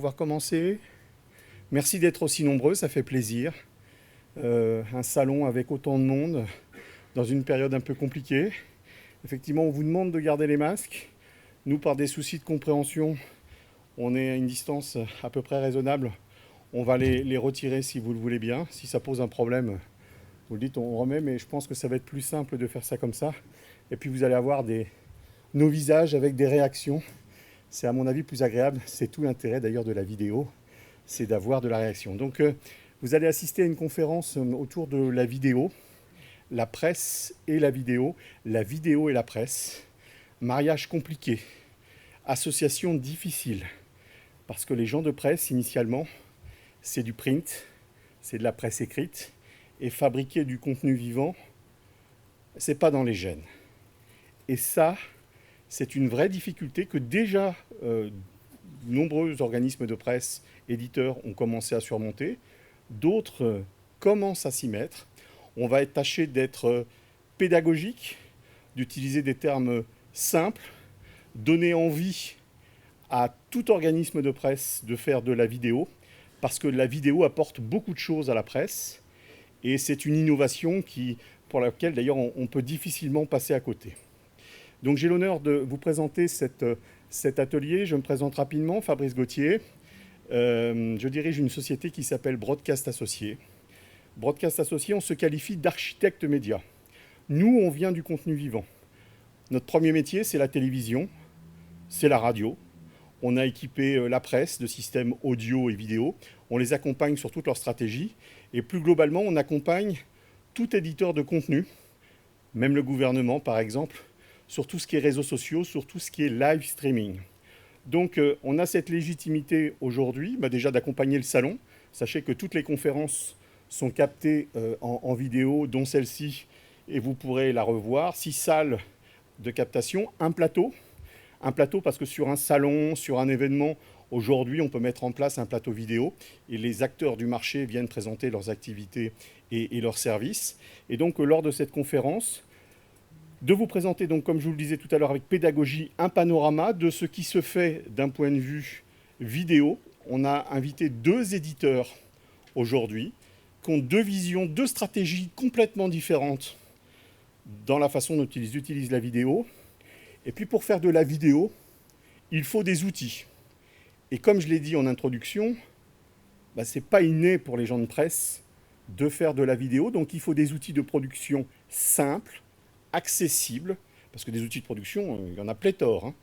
d'avoir commencé. Merci d'être aussi nombreux, ça fait plaisir. Un salon avec autant de monde dans une période un peu compliquée. Effectivement, on vous demande de garder les masques. Nous, par des soucis de compréhension, on est à une distance à peu près raisonnable. On va les retirer si vous le voulez bien. Si ça pose un problème, vous le dites, on remet, mais je pense que ça va être plus simple de faire ça comme ça. Et puis vous allez avoir nos visages avec des réactions. C'est à mon avis plus agréable. C'est tout l'intérêt d'ailleurs de la vidéo, c'est d'avoir de la réaction. Donc vous allez assister à une conférence autour de la vidéo, la presse et la vidéo et la presse. Mariage compliqué, association difficile, parce que les gens de presse, initialement, c'est du print, c'est de la presse écrite, et fabriquer du contenu vivant, c'est pas dans les gènes. Et ça, c'est une vraie difficulté que déjà nombreux organismes de presse, éditeurs ont commencé à surmonter. D'autres commencent à s'y mettre. On va être tâché d'être pédagogique, d'utiliser des termes simples, donner envie à tout organisme de presse de faire de la vidéo, parce que la vidéo apporte beaucoup de choses à la presse, et c'est une innovation pour laquelle d'ailleurs on peut difficilement passer à côté. Donc j'ai l'honneur de vous présenter cet atelier. Je me présente rapidement, Fabrice Gauthier. Je dirige une société qui s'appelle Broadcast Associés. Broadcast Associés, on se qualifie d'architecte média. Nous, on vient du contenu vivant. Notre premier métier, c'est la télévision, c'est la radio. On a équipé la presse de systèmes audio et vidéo. On les accompagne sur toute leur stratégie. Et plus globalement, on accompagne tout éditeur de contenu, même le gouvernement par exemple, sur tout ce qui est réseaux sociaux, sur tout ce qui est live streaming. Donc on a cette légitimité aujourd'hui, déjà d'accompagner le salon. Sachez que toutes les conférences sont captées en vidéo, dont celle-ci, et vous pourrez la revoir. 6 salles de captation, un plateau parce que sur un salon, sur un événement, aujourd'hui on peut mettre en place un plateau vidéo et les acteurs du marché viennent présenter leurs activités et leurs services. Et donc lors de cette conférence, de vous présenter, donc, comme je vous le disais tout à l'heure avec pédagogie, un panorama de ce qui se fait d'un point de vue vidéo. On a invité 2 éditeurs aujourd'hui qui ont 2 visions, 2 stratégies complètement différentes dans la façon dont ils utilisent la vidéo. Et puis pour faire de la vidéo, il faut des outils. Et comme je l'ai dit en introduction, ce n'est pas inné pour les gens de presse de faire de la vidéo. Donc il faut des outils de production simples, accessibles, parce que des outils de production, il y en a pléthore,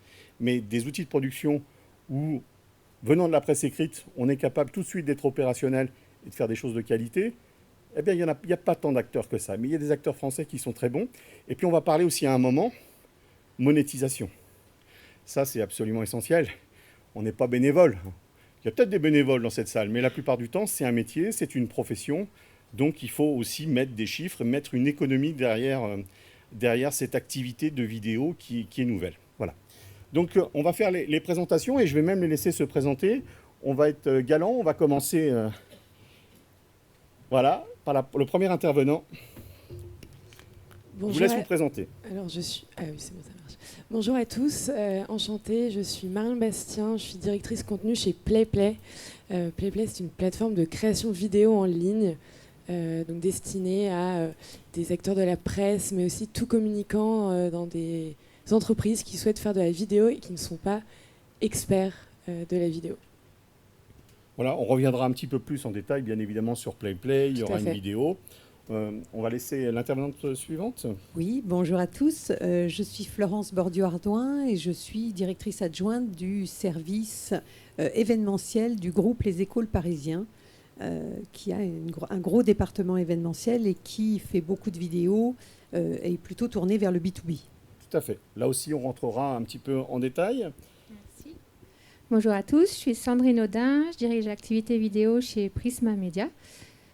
mais des outils de production où, venant de la presse écrite, on est capable tout de suite d'être opérationnel et de faire des choses de qualité, eh bien, il n'y a pas tant d'acteurs que ça. Mais il y a des acteurs français qui sont très bons. Et puis, on va parler aussi à un moment monétisation. Ça, c'est absolument essentiel. On n'est pas bénévole. Il y a peut-être des bénévoles dans cette salle, mais la plupart du temps, c'est un métier, c'est une profession. Donc, il faut aussi mettre des chiffres, mettre une économie derrière cette activité de vidéo qui est nouvelle. Voilà. Donc, on va faire les présentations et je vais même les laisser se présenter. On va être galant, on va commencer par le premier intervenant. Bonjour, je vous laisse vous présenter. Alors, je suis... Ah oui, c'est bon, ça marche. Bonjour à tous, enchantée, je suis Marion Bastien, je suis directrice contenu chez PlayPlay. PlayPlay, c'est une plateforme de création vidéo en ligne, donc destinée à des acteurs de la presse, mais aussi tout communicant dans des entreprises qui souhaitent faire de la vidéo et qui ne sont pas experts de la vidéo. Voilà, on reviendra un petit peu plus en détail, bien évidemment, sur PlayPlay, il y aura une vidéo. On va laisser l'intervenante suivante. Oui, bonjour à tous. Je suis Florence Bordieu-Ardouin et je suis directrice adjointe du service événementiel du groupe Les Échos Parisiens, qui a un gros département événementiel et qui fait beaucoup de vidéos et plutôt tourné vers le B2B. Tout à fait. Là aussi, on rentrera un petit peu en détail. Merci. Bonjour à tous, je suis Sandrine Audin, je dirige l'activité vidéo chez Prisma Media.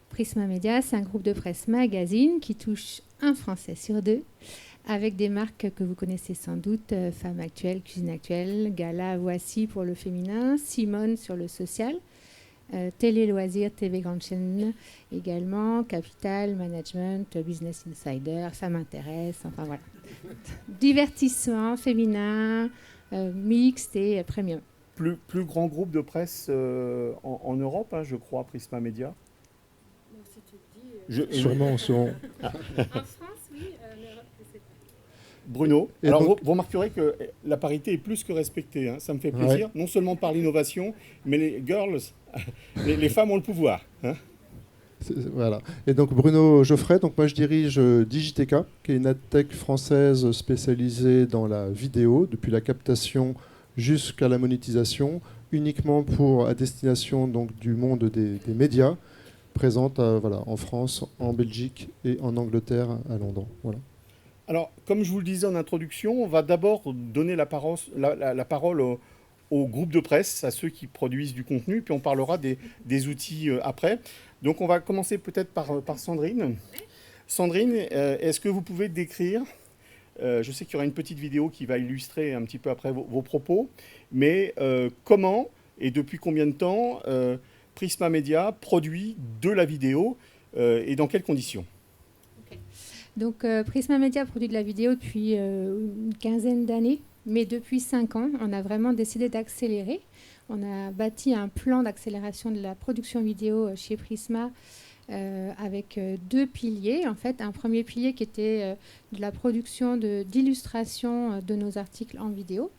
Prisma Media, c'est un groupe de presse magazine qui touche un Français sur 2, avec des marques que vous connaissez sans doute, Femmes Actuelles, Cuisine Actuelle, Gala, Voici pour le féminin, Simone sur le social, Télé Loisirs, TV Grande Chaîne également, Capital, Management, Business Insider, Ça m'intéresse, enfin voilà. Divertissement féminin, mixte et premium. plus grand groupe de presse en Europe, hein, je crois, Prisma Media. Sûrement. En France, oui. En Europe, je sais pas. Bruno, Et alors donc- vous remarquerez que la parité est plus que respectée. Hein. Ça me fait plaisir, non seulement par l'innovation, mais les girls, les femmes ont le pouvoir. Hein. Voilà. Et donc Bruno Geoffrey, donc moi je dirige Digiteka, qui est une adtech française spécialisée dans la vidéo, depuis la captation jusqu'à la monétisation, uniquement à destination donc, du monde des médias, présente voilà, en France, en Belgique et en Angleterre, à Londres. Voilà. Alors, comme je vous le disais en introduction, on va d'abord donner la parole au groupe de presse, à ceux qui produisent du contenu, puis on parlera des outils après. Donc on va commencer peut-être par Sandrine. Sandrine, est-ce que vous pouvez décrire, je sais qu'il y aura une petite vidéo qui va illustrer un petit peu après vos propos, mais comment et depuis combien de temps Prisma Media produit de la vidéo et dans quelles conditions ? Donc, Prisma Media produit de la vidéo depuis une quinzaine d'années, mais depuis 5 ans, on a vraiment décidé d'accélérer. On a bâti un plan d'accélération de la production vidéo chez Prisma avec 2 piliers. En fait, un premier pilier qui était de la production d'illustrations de nos articles en vidéo.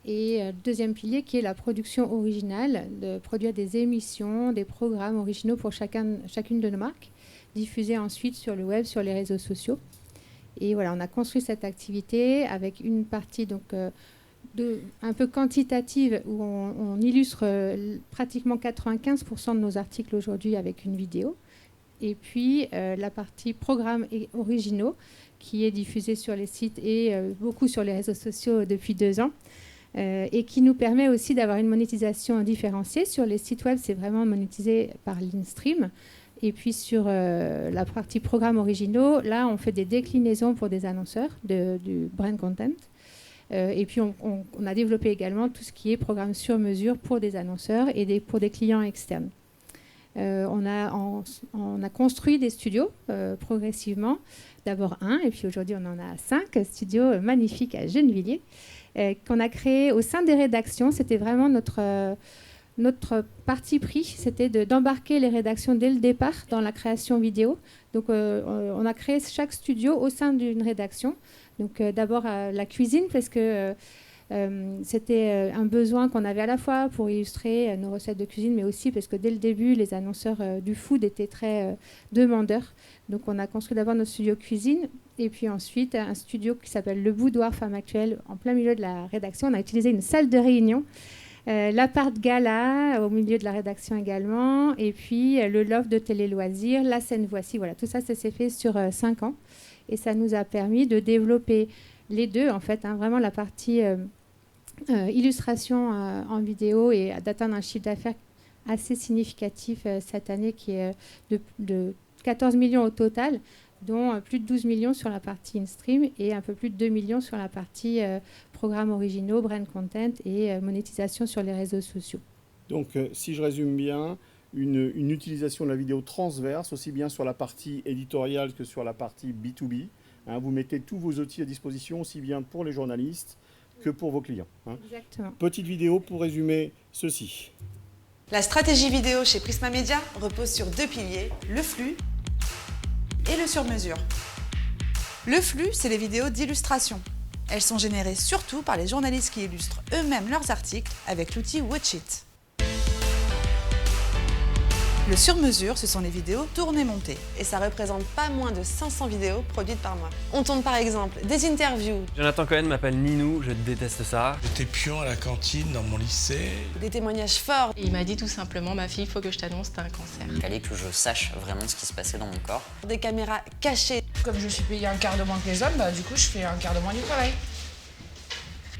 Et deuxième pilier qui est la production originale, de produire des émissions, des programmes originaux pour chacune de nos marques, diffusés ensuite sur le web, sur les réseaux sociaux. Et voilà, on a construit cette activité avec une partie donc, un peu quantitative où on illustre pratiquement 95% de nos articles aujourd'hui avec une vidéo. Et puis la partie programmes originaux qui est diffusée sur les sites et beaucoup sur les réseaux sociaux depuis 2 ans. Et qui nous permet aussi d'avoir une monétisation différenciée. Sur les sites web, c'est vraiment monétisé par l'in-stream. Et puis sur la partie programmes originaux, là, on fait des déclinaisons pour des annonceurs du brand content. Et puis, on a développé également tout ce qui est programme sur mesure pour des annonceurs et pour des clients externes. On a construit des studios progressivement. D'abord 1, et puis aujourd'hui, on en a 5 studios magnifiques à Gennevilliers. Qu'on a créé au sein des rédactions. C'était vraiment notre parti pris, c'était d'embarquer les rédactions dès le départ dans la création vidéo. Donc, on a créé chaque studio au sein d'une rédaction. Donc, d'abord la cuisine, parce que c'était un besoin qu'on avait à la fois pour illustrer nos recettes de cuisine, mais aussi parce que dès le début, les annonceurs du food étaient très demandeurs. Donc, on a construit d'abord notre studio cuisine. Et puis ensuite, un studio qui s'appelle Le Boudoir Femme Actuelle, en plein milieu de la rédaction. On a utilisé une salle de réunion, l'appart gala au milieu de la rédaction également, et puis le loft de télé-loisirs, la scène Voici. Voilà, tout ça, ça s'est fait sur 5 ans. Et ça nous a permis de développer les deux, en fait, hein, vraiment la partie illustration en vidéo et d'atteindre un chiffre d'affaires assez significatif cette année qui est de 14 millions au total, dont plus de 12 millions sur la partie in-stream et un peu plus de 2 millions sur la partie programmes originaux, brand content et monétisation sur les réseaux sociaux. Donc, si je résume bien, une utilisation de la vidéo transverse, aussi bien sur la partie éditoriale que sur la partie B2B. Hein, vous mettez tous vos outils à disposition, aussi bien pour les journalistes que pour vos clients. Hein. Exactement. Petite vidéo pour résumer ceci. La stratégie vidéo chez Prisma Media repose sur 2 piliers, le flux et le sur-mesure. Le flux, c'est les vidéos d'illustration. Elles sont générées surtout par les journalistes qui illustrent eux-mêmes leurs articles avec l'outil Watchit. Le sur-mesure, ce sont les vidéos tournées-montées. Et ça représente pas moins de 500 vidéos produites par mois. On tourne par exemple des interviews, Jonathan Cohen m'appelle Ninou, je déteste ça. J'étais pion à la cantine dans mon lycée. des témoignages forts, Et il m'a dit tout simplement, ma fille, il faut que je t'annonce, t'as un cancer. Il fallait que je sache vraiment ce qui se passait dans mon corps. des caméras cachées Comme je suis payée un quart de moins que les hommes, du coup je fais un quart de moins du travail.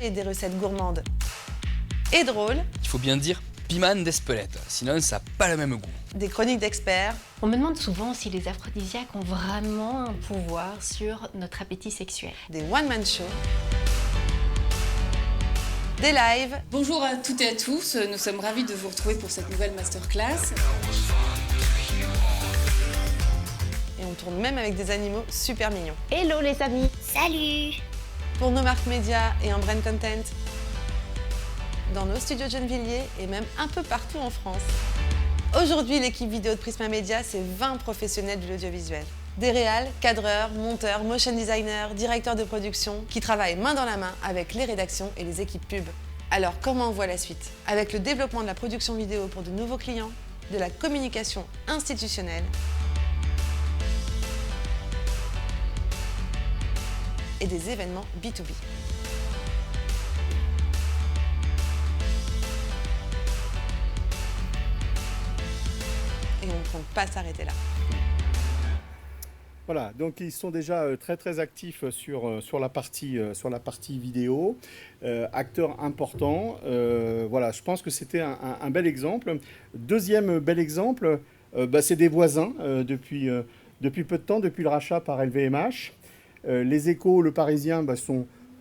et des recettes gourmandes. Et drôles, Il faut bien dire Piman d'Espelette, sinon ça n'a pas le même goût. des chroniques d'experts, On me demande souvent si les aphrodisiaques ont vraiment un pouvoir sur notre appétit sexuel. des one-man shows, des lives, Bonjour à toutes et à tous, nous sommes ravis de vous retrouver pour cette nouvelle masterclass. et on tourne même avec des animaux super mignons. Hello les amis. Salut! Pour nos marques médias et en brand content, dans nos studios de Gennevilliers et même un peu partout en France. Aujourd'hui, l'équipe vidéo de Prisma Media, c'est 20 professionnels de l'audiovisuel. Des réals, cadreurs, monteurs, motion designers, directeurs de production qui travaillent main dans la main avec les rédactions et les équipes pub. Alors, comment on voit la suite? Avec le développement de la production vidéo pour de nouveaux clients, de la communication institutionnelle et des événements B2B. Et on ne compte pas s'arrêter là. Voilà, donc ils sont déjà très actifs sur la partie vidéo, acteurs importants. Voilà, je pense que c'était un bel exemple. Deuxième bel exemple, c'est des voisins depuis peu de temps, depuis le rachat par LVMH. Les Échos, le Parisien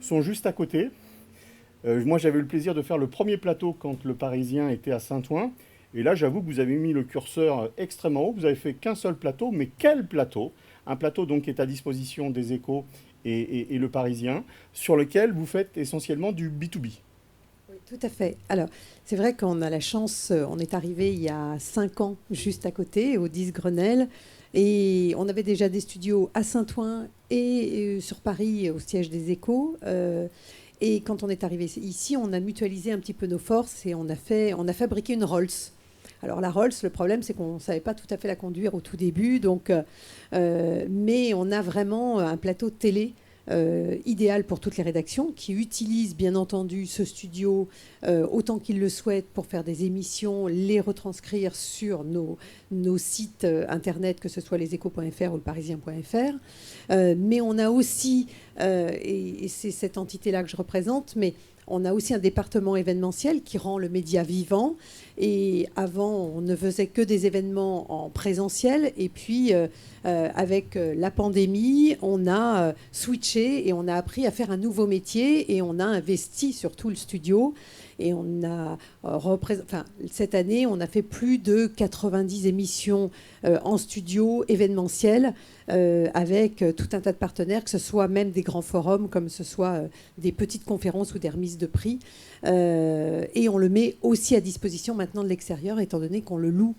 sont juste à côté. Moi, j'avais eu le plaisir de faire le premier plateau quand le Parisien était à Saint-Ouen. Et là, j'avoue que vous avez mis le curseur extrêmement haut. Vous avez fait qu'un seul plateau, mais quel plateau! Un plateau donc qui est à disposition des Échos et le Parisien, sur lequel vous faites essentiellement du B2B. Oui, tout à fait. Alors, c'est vrai qu'on a la chance, on est arrivé il y a 5 ans, juste à côté, au 10 Grenelle, et on avait déjà des studios à Saint-Ouen et sur Paris, au siège des Échos. Et quand on est arrivé ici, on a mutualisé un petit peu nos forces et on a fabriqué une Rolls. Alors la Rolls, le problème, c'est qu'on ne savait pas tout à fait la conduire au tout début, mais on a vraiment un plateau de télé idéal pour toutes les rédactions qui utilisent bien entendu ce studio autant qu'ils le souhaitent pour faire des émissions, les retranscrire sur nos sites internet, que ce soit leséchos.fr ou leparisien.fr. Mais on a aussi, et c'est cette entité-là que je représente, mais on a aussi un département événementiel qui rend le média vivant. Et avant, on ne faisait que des événements en présentiel. Et puis, avec la pandémie, on a switché et on a appris à faire un nouveau métier. Et on a investi sur tout le studio. Et on a cette année, on a fait plus de 90 émissions en studio événementiel avec tout un tas de partenaires, que ce soit même des grands forums, comme ce soit des petites conférences ou des remises de prix. Et on le met aussi à disposition maintenant de l'extérieur, étant donné qu'on le loue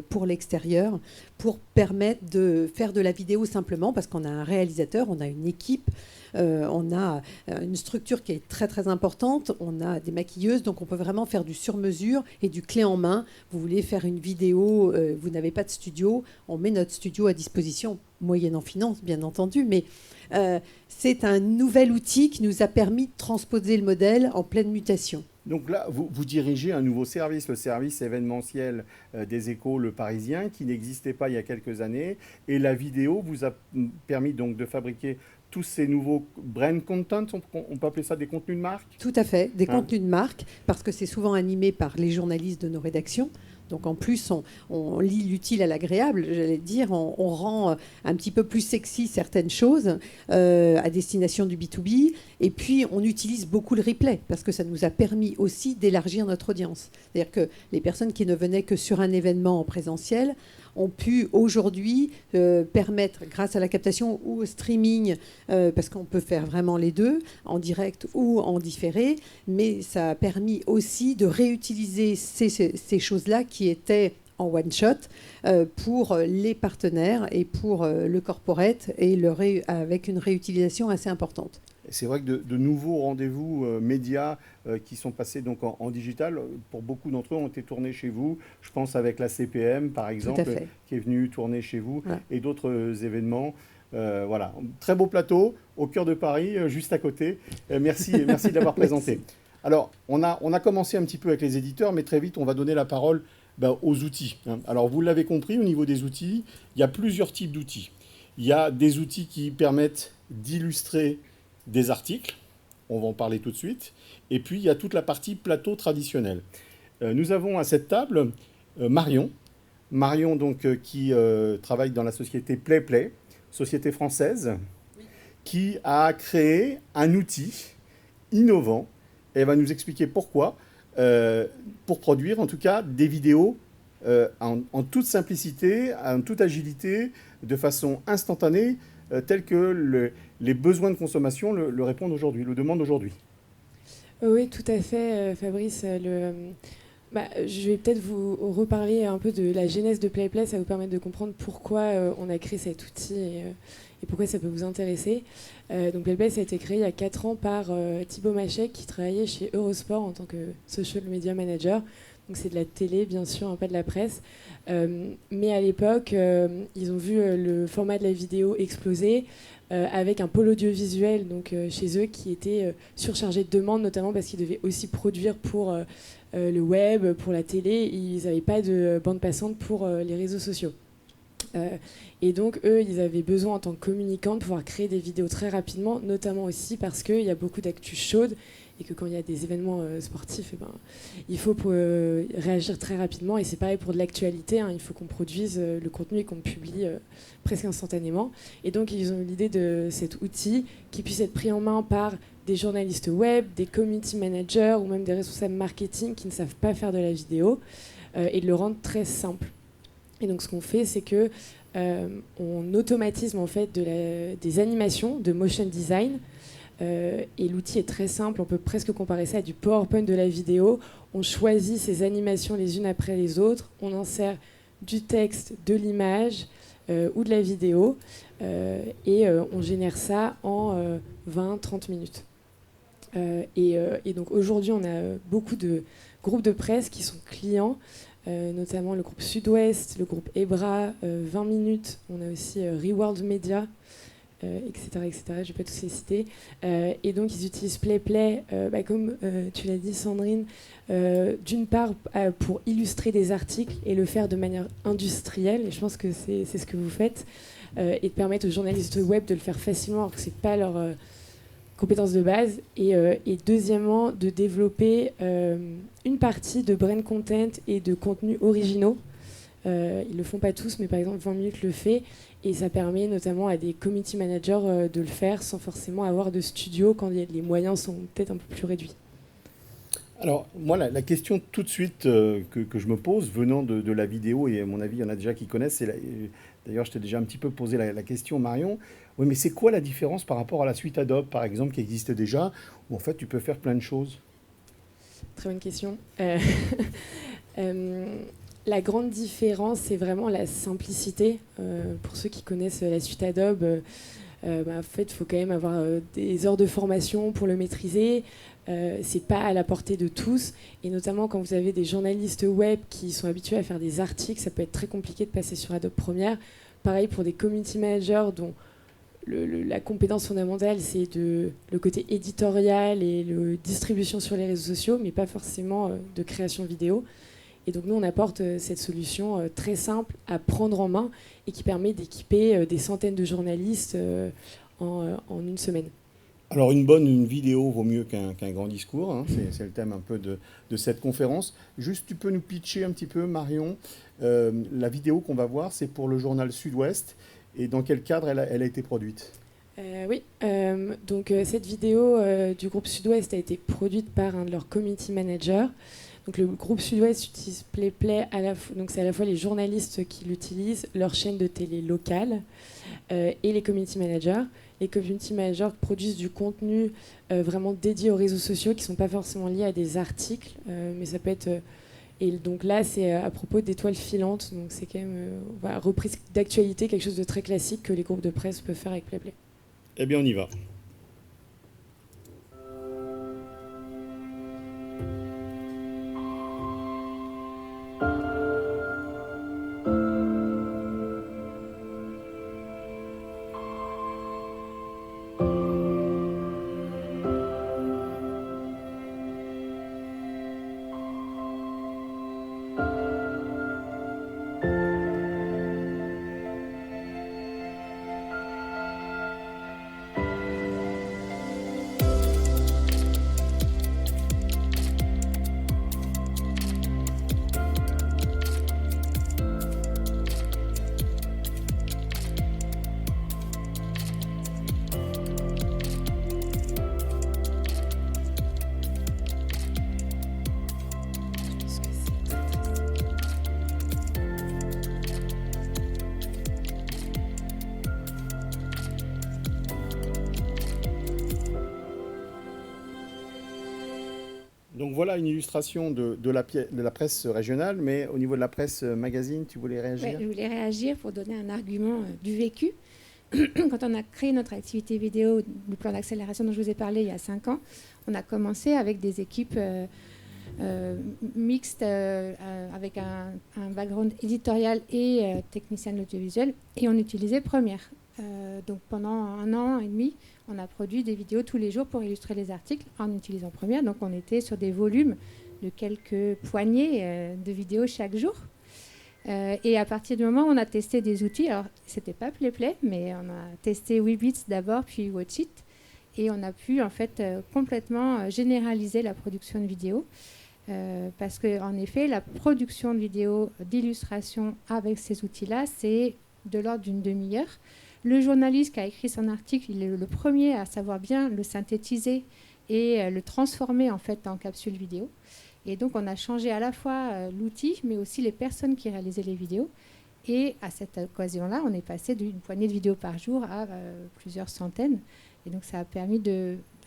pour l'extérieur, pour permettre de faire de la vidéo simplement, parce qu'on a un réalisateur, on a une équipe, on a une structure qui est très importante, on a des maquilleuses, donc on peut vraiment faire du sur-mesure et du clé en main. Vous voulez faire une vidéo, vous n'avez pas de studio, on met notre studio à disposition, moyennant finance bien entendu, mais c'est un nouvel outil qui nous a permis de transposer le modèle en pleine mutation. Donc là, vous dirigez un nouveau service, le service événementiel des Échos, le Parisien, qui n'existait pas il y a quelques années. Et la vidéo vous a permis donc de fabriquer tous ces nouveaux brand content, on peut appeler ça des contenus de marque? Tout à fait, des contenus de marque, parce que c'est souvent animé par les journalistes de nos rédactions. Donc en plus, on lie l'utile à l'agréable, j'allais dire, on rend un petit peu plus sexy certaines choses à destination du B2B. Et puis, on utilise beaucoup le replay, parce que ça nous a permis aussi d'élargir notre audience. C'est-à-dire que les personnes qui ne venaient que sur un événement en présentiel ont pu aujourd'hui permettre, grâce à la captation ou au streaming, parce qu'on peut faire vraiment les deux, en direct ou en différé, mais ça a permis aussi de réutiliser ces choses-là qui étaient en one-shot pour les partenaires et pour le corporate, et avec une réutilisation assez importante. C'est vrai que de nouveaux rendez-vous médias qui sont passés donc en digital, pour beaucoup d'entre eux, ont été tournés chez vous. Je pense avec la CPM, par exemple, qui est venue tourner chez vous, voilà. Et d'autres événements. Voilà, très beau plateau, au cœur de Paris, juste à côté. Merci de l'avoir présenté. Alors, on a commencé un petit peu avec les éditeurs, mais très vite, on va donner la parole aux outils. Alors, vous l'avez compris, au niveau des outils, il y a plusieurs types d'outils. Il y a des outils qui permettent d'illustrer des articles, on va en parler tout de suite, et puis il y a toute la partie plateau traditionnel. Nous avons à cette table Marion donc, qui travaille dans la société PlayPlay, société française, qui a créé un outil innovant, et elle va nous expliquer pourquoi, pour produire en tout cas des vidéos en toute simplicité, en toute agilité, de façon instantanée, tels que les besoins de consommation le répondent aujourd'hui, le demandent aujourd'hui. Oui, tout à fait, Fabrice. Je vais peut-être vous reparler un peu de la genèse de PlayPlay, ça va vous permettre de comprendre pourquoi on a créé cet outil et pourquoi ça peut vous intéresser. Donc PlayPlay, ça a été créé il y a 4 ans par Thibaut Machek, qui travaillait chez Eurosport en tant que social media manager. Donc c'est de la télé, bien sûr, pas de la presse. Mais à l'époque, ils ont vu le format de la vidéo exploser, avec un pôle audiovisuel chez eux qui était surchargé de demandes, notamment parce qu'ils devaient aussi produire pour le web, pour la télé. Ils n'avaient pas de bande passante pour les réseaux sociaux. Et donc, eux, ils avaient besoin, en tant que communicants, de pouvoir créer des vidéos très rapidement, notamment aussi parce qu'il y a beaucoup d'actu chaude et que quand il y a des événements sportifs, il faut réagir très rapidement. Et c'est pareil pour de l'actualité, il faut qu'on produise le contenu et qu'on le publie presque instantanément. Et donc, ils ont eu l'idée de cet outil qui puisse être pris en main par des journalistes web, des community managers ou même des responsables marketing qui ne savent pas faire de la vidéo, et de le rendre très simple. Et donc, ce qu'on fait, c'est que on automatise en fait des animations de motion design. Et l'outil est très simple, on peut presque comparer ça à du PowerPoint de la vidéo. On choisit ces animations les unes après les autres, on insère du texte, de l'image ou de la vidéo, et on génère ça en 20-30 minutes. Et donc aujourd'hui, on a beaucoup de groupes de presse qui sont clients, notamment le groupe Sud-Ouest, le groupe EBRA, 20 minutes, on a aussi Reworld Media, etc., etc. Je ne vais pas tous les citer. Et donc, ils utilisent PlayPlay, comme tu l'as dit, Sandrine, d'une part pour illustrer des articles et le faire de manière industrielle, et je pense que c'est ce que vous faites, et de permettre aux journalistes web de le faire facilement alors que ce n'est pas leur compétence de base. Et deuxièmement, de développer une partie de brand content et de contenus originaux. Ils ne le font pas tous, mais par exemple 20 minutes le fait, et ça permet notamment à des community managers de le faire sans forcément avoir de studio quand les moyens sont peut-être un peu plus réduits. Alors moi, la question tout de suite que je me pose, venant de la vidéo, et à mon avis il y en a déjà qui connaissent, d'ailleurs je t'ai déjà un petit peu posé la question, Marion, oui, mais c'est quoi la différence par rapport à la suite Adobe par exemple qui existe déjà, où en fait tu peux faire plein de choses? Très bonne question. La grande différence, c'est vraiment la simplicité. Pour ceux qui connaissent la suite Adobe, en fait, il faut quand même avoir des heures de formation pour le maîtriser. C'est pas à la portée de tous. Et notamment quand vous avez des journalistes web qui sont habitués à faire des articles, ça peut être très compliqué de passer sur Adobe Premiere. Pareil pour des community managers dont la compétence fondamentale, c'est le côté éditorial et la distribution sur les réseaux sociaux, mais pas forcément de création vidéo. Et donc nous, on apporte cette solution très simple à prendre en main et qui permet d'équiper des centaines de journalistes en une semaine. Alors une vidéo vaut mieux qu'un grand discours, c'est le thème un peu de cette conférence. Juste, tu peux nous pitcher un petit peu, Marion, la vidéo qu'on va voir, c'est pour le journal Sud-Ouest, et dans quel cadre elle a été produite? Oui, donc cette vidéo du groupe Sud-Ouest a été produite par un de leurs community managers. Donc le groupe Sud-Ouest utilise PlayPlay, donc c'est à la fois les journalistes qui l'utilisent, leur chaîne de télé locale, et les community managers. Les community managers produisent du contenu vraiment dédié aux réseaux sociaux qui ne sont pas forcément liés à des articles, mais ça peut être... et donc là, c'est à propos d'étoiles filantes, donc c'est quand même reprise d'actualité, quelque chose de très classique que les groupes de presse peuvent faire avec PlayPlay. Eh bien, on y va. Donc voilà une illustration de la presse régionale, mais au niveau de la presse magazine, tu voulais réagir? Ouais, je voulais réagir pour donner un argument du vécu. Quand on a créé notre activité vidéo, le plan d'accélération dont je vous ai parlé il y a 5 ans, on a commencé avec des équipes mixtes, avec un background éditorial et technicien de l'audiovisuel, et on utilisait Premiere. Donc pendant 1 an et demi, on a produit des vidéos tous les jours pour illustrer les articles en utilisant Premiere. Donc on était sur des volumes de quelques poignées de vidéos chaque jour. Et à partir du moment où on a testé des outils, alors c'était pas PlayPlay, mais on a testé Weebits d'abord, puis Watchit, et on a pu en fait complètement généraliser la production de vidéos. Parce qu'en effet, la production de vidéos d'illustration avec ces outils-là, c'est de l'ordre d'une demi-heure. Le journaliste qui a écrit son article, il est le premier à savoir bien le synthétiser et le transformer en fait en capsule vidéo. Et donc, on a changé à la fois l'outil, mais aussi les personnes qui réalisaient les vidéos. Et à cette occasion-là, on est passé d'une poignée de vidéos par jour à plusieurs centaines. Et donc, ça a permis,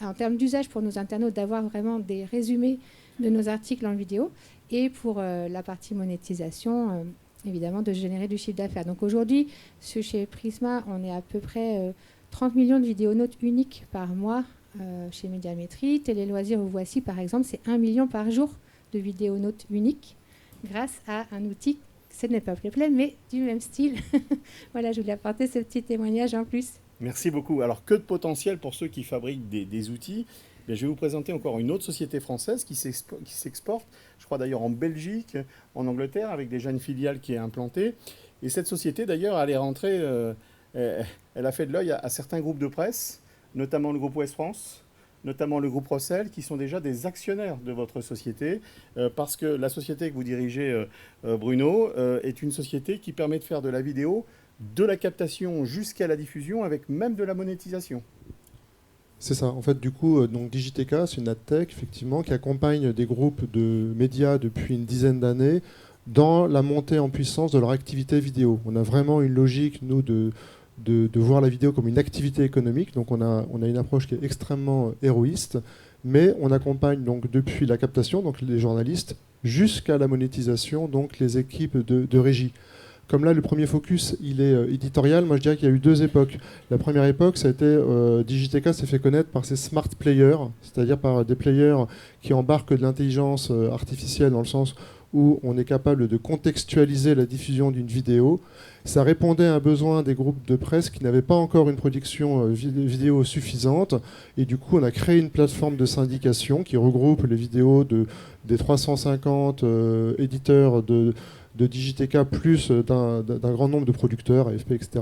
en termes d'usage pour nos internautes, d'avoir vraiment des résumés de nos articles en vidéo. Et pour la partie monétisation, évidemment, de générer du chiffre d'affaires. Donc aujourd'hui, chez Prisma, on est à peu près 30 millions de vidéonautes uniques par mois chez Médiamétrie. Télé Loisirs ou Voici, par exemple, c'est 1 million par jour de vidéonautes uniques grâce à un outil, ce n'est pas PlayPlay, mais du même style. Voilà, je voulais apporter ce petit témoignage en plus. Merci beaucoup. Alors, que de potentiel pour ceux qui fabriquent des outils. Je vais vous présenter encore une autre société française qui s'exporte, je crois d'ailleurs en Belgique, en Angleterre, avec déjà une filiale qui est implantée. Et cette société, d'ailleurs, elle est rentrée, elle a fait de l'œil à certains groupes de presse, notamment le groupe Ouest France, notamment le groupe Rossel, qui sont déjà des actionnaires de votre société, parce que la société que vous dirigez, Bruno, est une société qui permet de faire de la vidéo, de la captation jusqu'à la diffusion, avec même de la monétisation. C'est ça. En fait, du coup, donc Digiteka, c'est une adtech, effectivement, qui accompagne des groupes de médias depuis une dizaine d'années dans la montée en puissance de leur activité vidéo. On a vraiment une logique, nous, de voir la vidéo comme une activité économique. Donc, on a une approche qui est extrêmement héroïste, mais on accompagne donc depuis la captation, donc les journalistes, jusqu'à la monétisation, donc les équipes de régie. Comme là, le premier focus, il est éditorial, moi je dirais qu'il y a eu 2 époques. La première époque, ça a été Digiteka s'est fait connaître par ses smart players, c'est-à-dire par des players qui embarquent de l'intelligence artificielle dans le sens où on est capable de contextualiser la diffusion d'une vidéo. Ça répondait à un besoin des groupes de presse qui n'avaient pas encore une production vidéo suffisante. Et du coup, on a créé une plateforme de syndication qui regroupe les vidéos des 350 éditeurs de Digiteka plus d'un grand nombre de producteurs, AFP, etc.,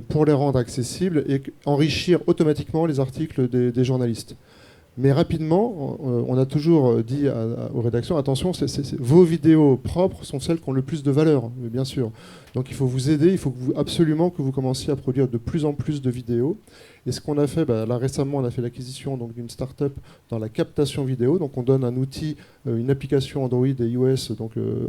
pour les rendre accessibles et enrichir automatiquement les articles des journalistes. Mais rapidement, on a toujours dit aux rédactions, attention, vos vidéos propres sont celles qui ont le plus de valeur, bien sûr. Donc il faut vous aider, il faut absolument que vous commenciez à produire de plus en plus de vidéos. Et ce qu'on a fait, là récemment, on a fait l'acquisition d'une start-up dans la captation vidéo. Donc on donne un outil, une application Android et iOS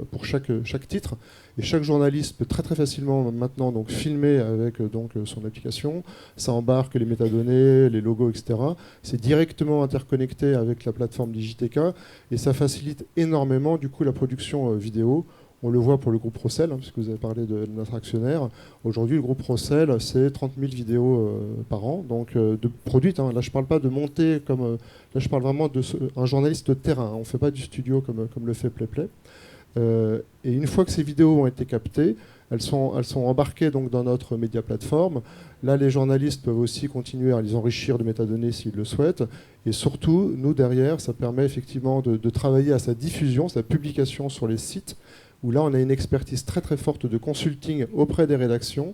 pour chaque titre. Et chaque journaliste peut très très facilement maintenant donc, filmer avec son application. Ça embarque les métadonnées, les logos, etc. C'est directement interconnecté avec la plateforme Digiteka et ça facilite énormément du coup la production vidéo. On le voit pour le groupe Rossel, puisque vous avez parlé de notre actionnaire. Aujourd'hui, le groupe Rossel, c'est 30 000 vidéos par an, donc de produites. Là, je ne parle pas de monter comme... là, je parle vraiment d'un journaliste de terrain. On ne fait pas du studio comme le fait PlayPlay. Et une fois que ces vidéos ont été captées, elles sont embarquées donc, dans notre média plateforme. Là, les journalistes peuvent aussi continuer à les enrichir de métadonnées s'ils le souhaitent. Et surtout, nous, derrière, ça permet effectivement de travailler à sa diffusion, sa publication sur les sites, où là, on a une expertise très très forte de consulting auprès des rédactions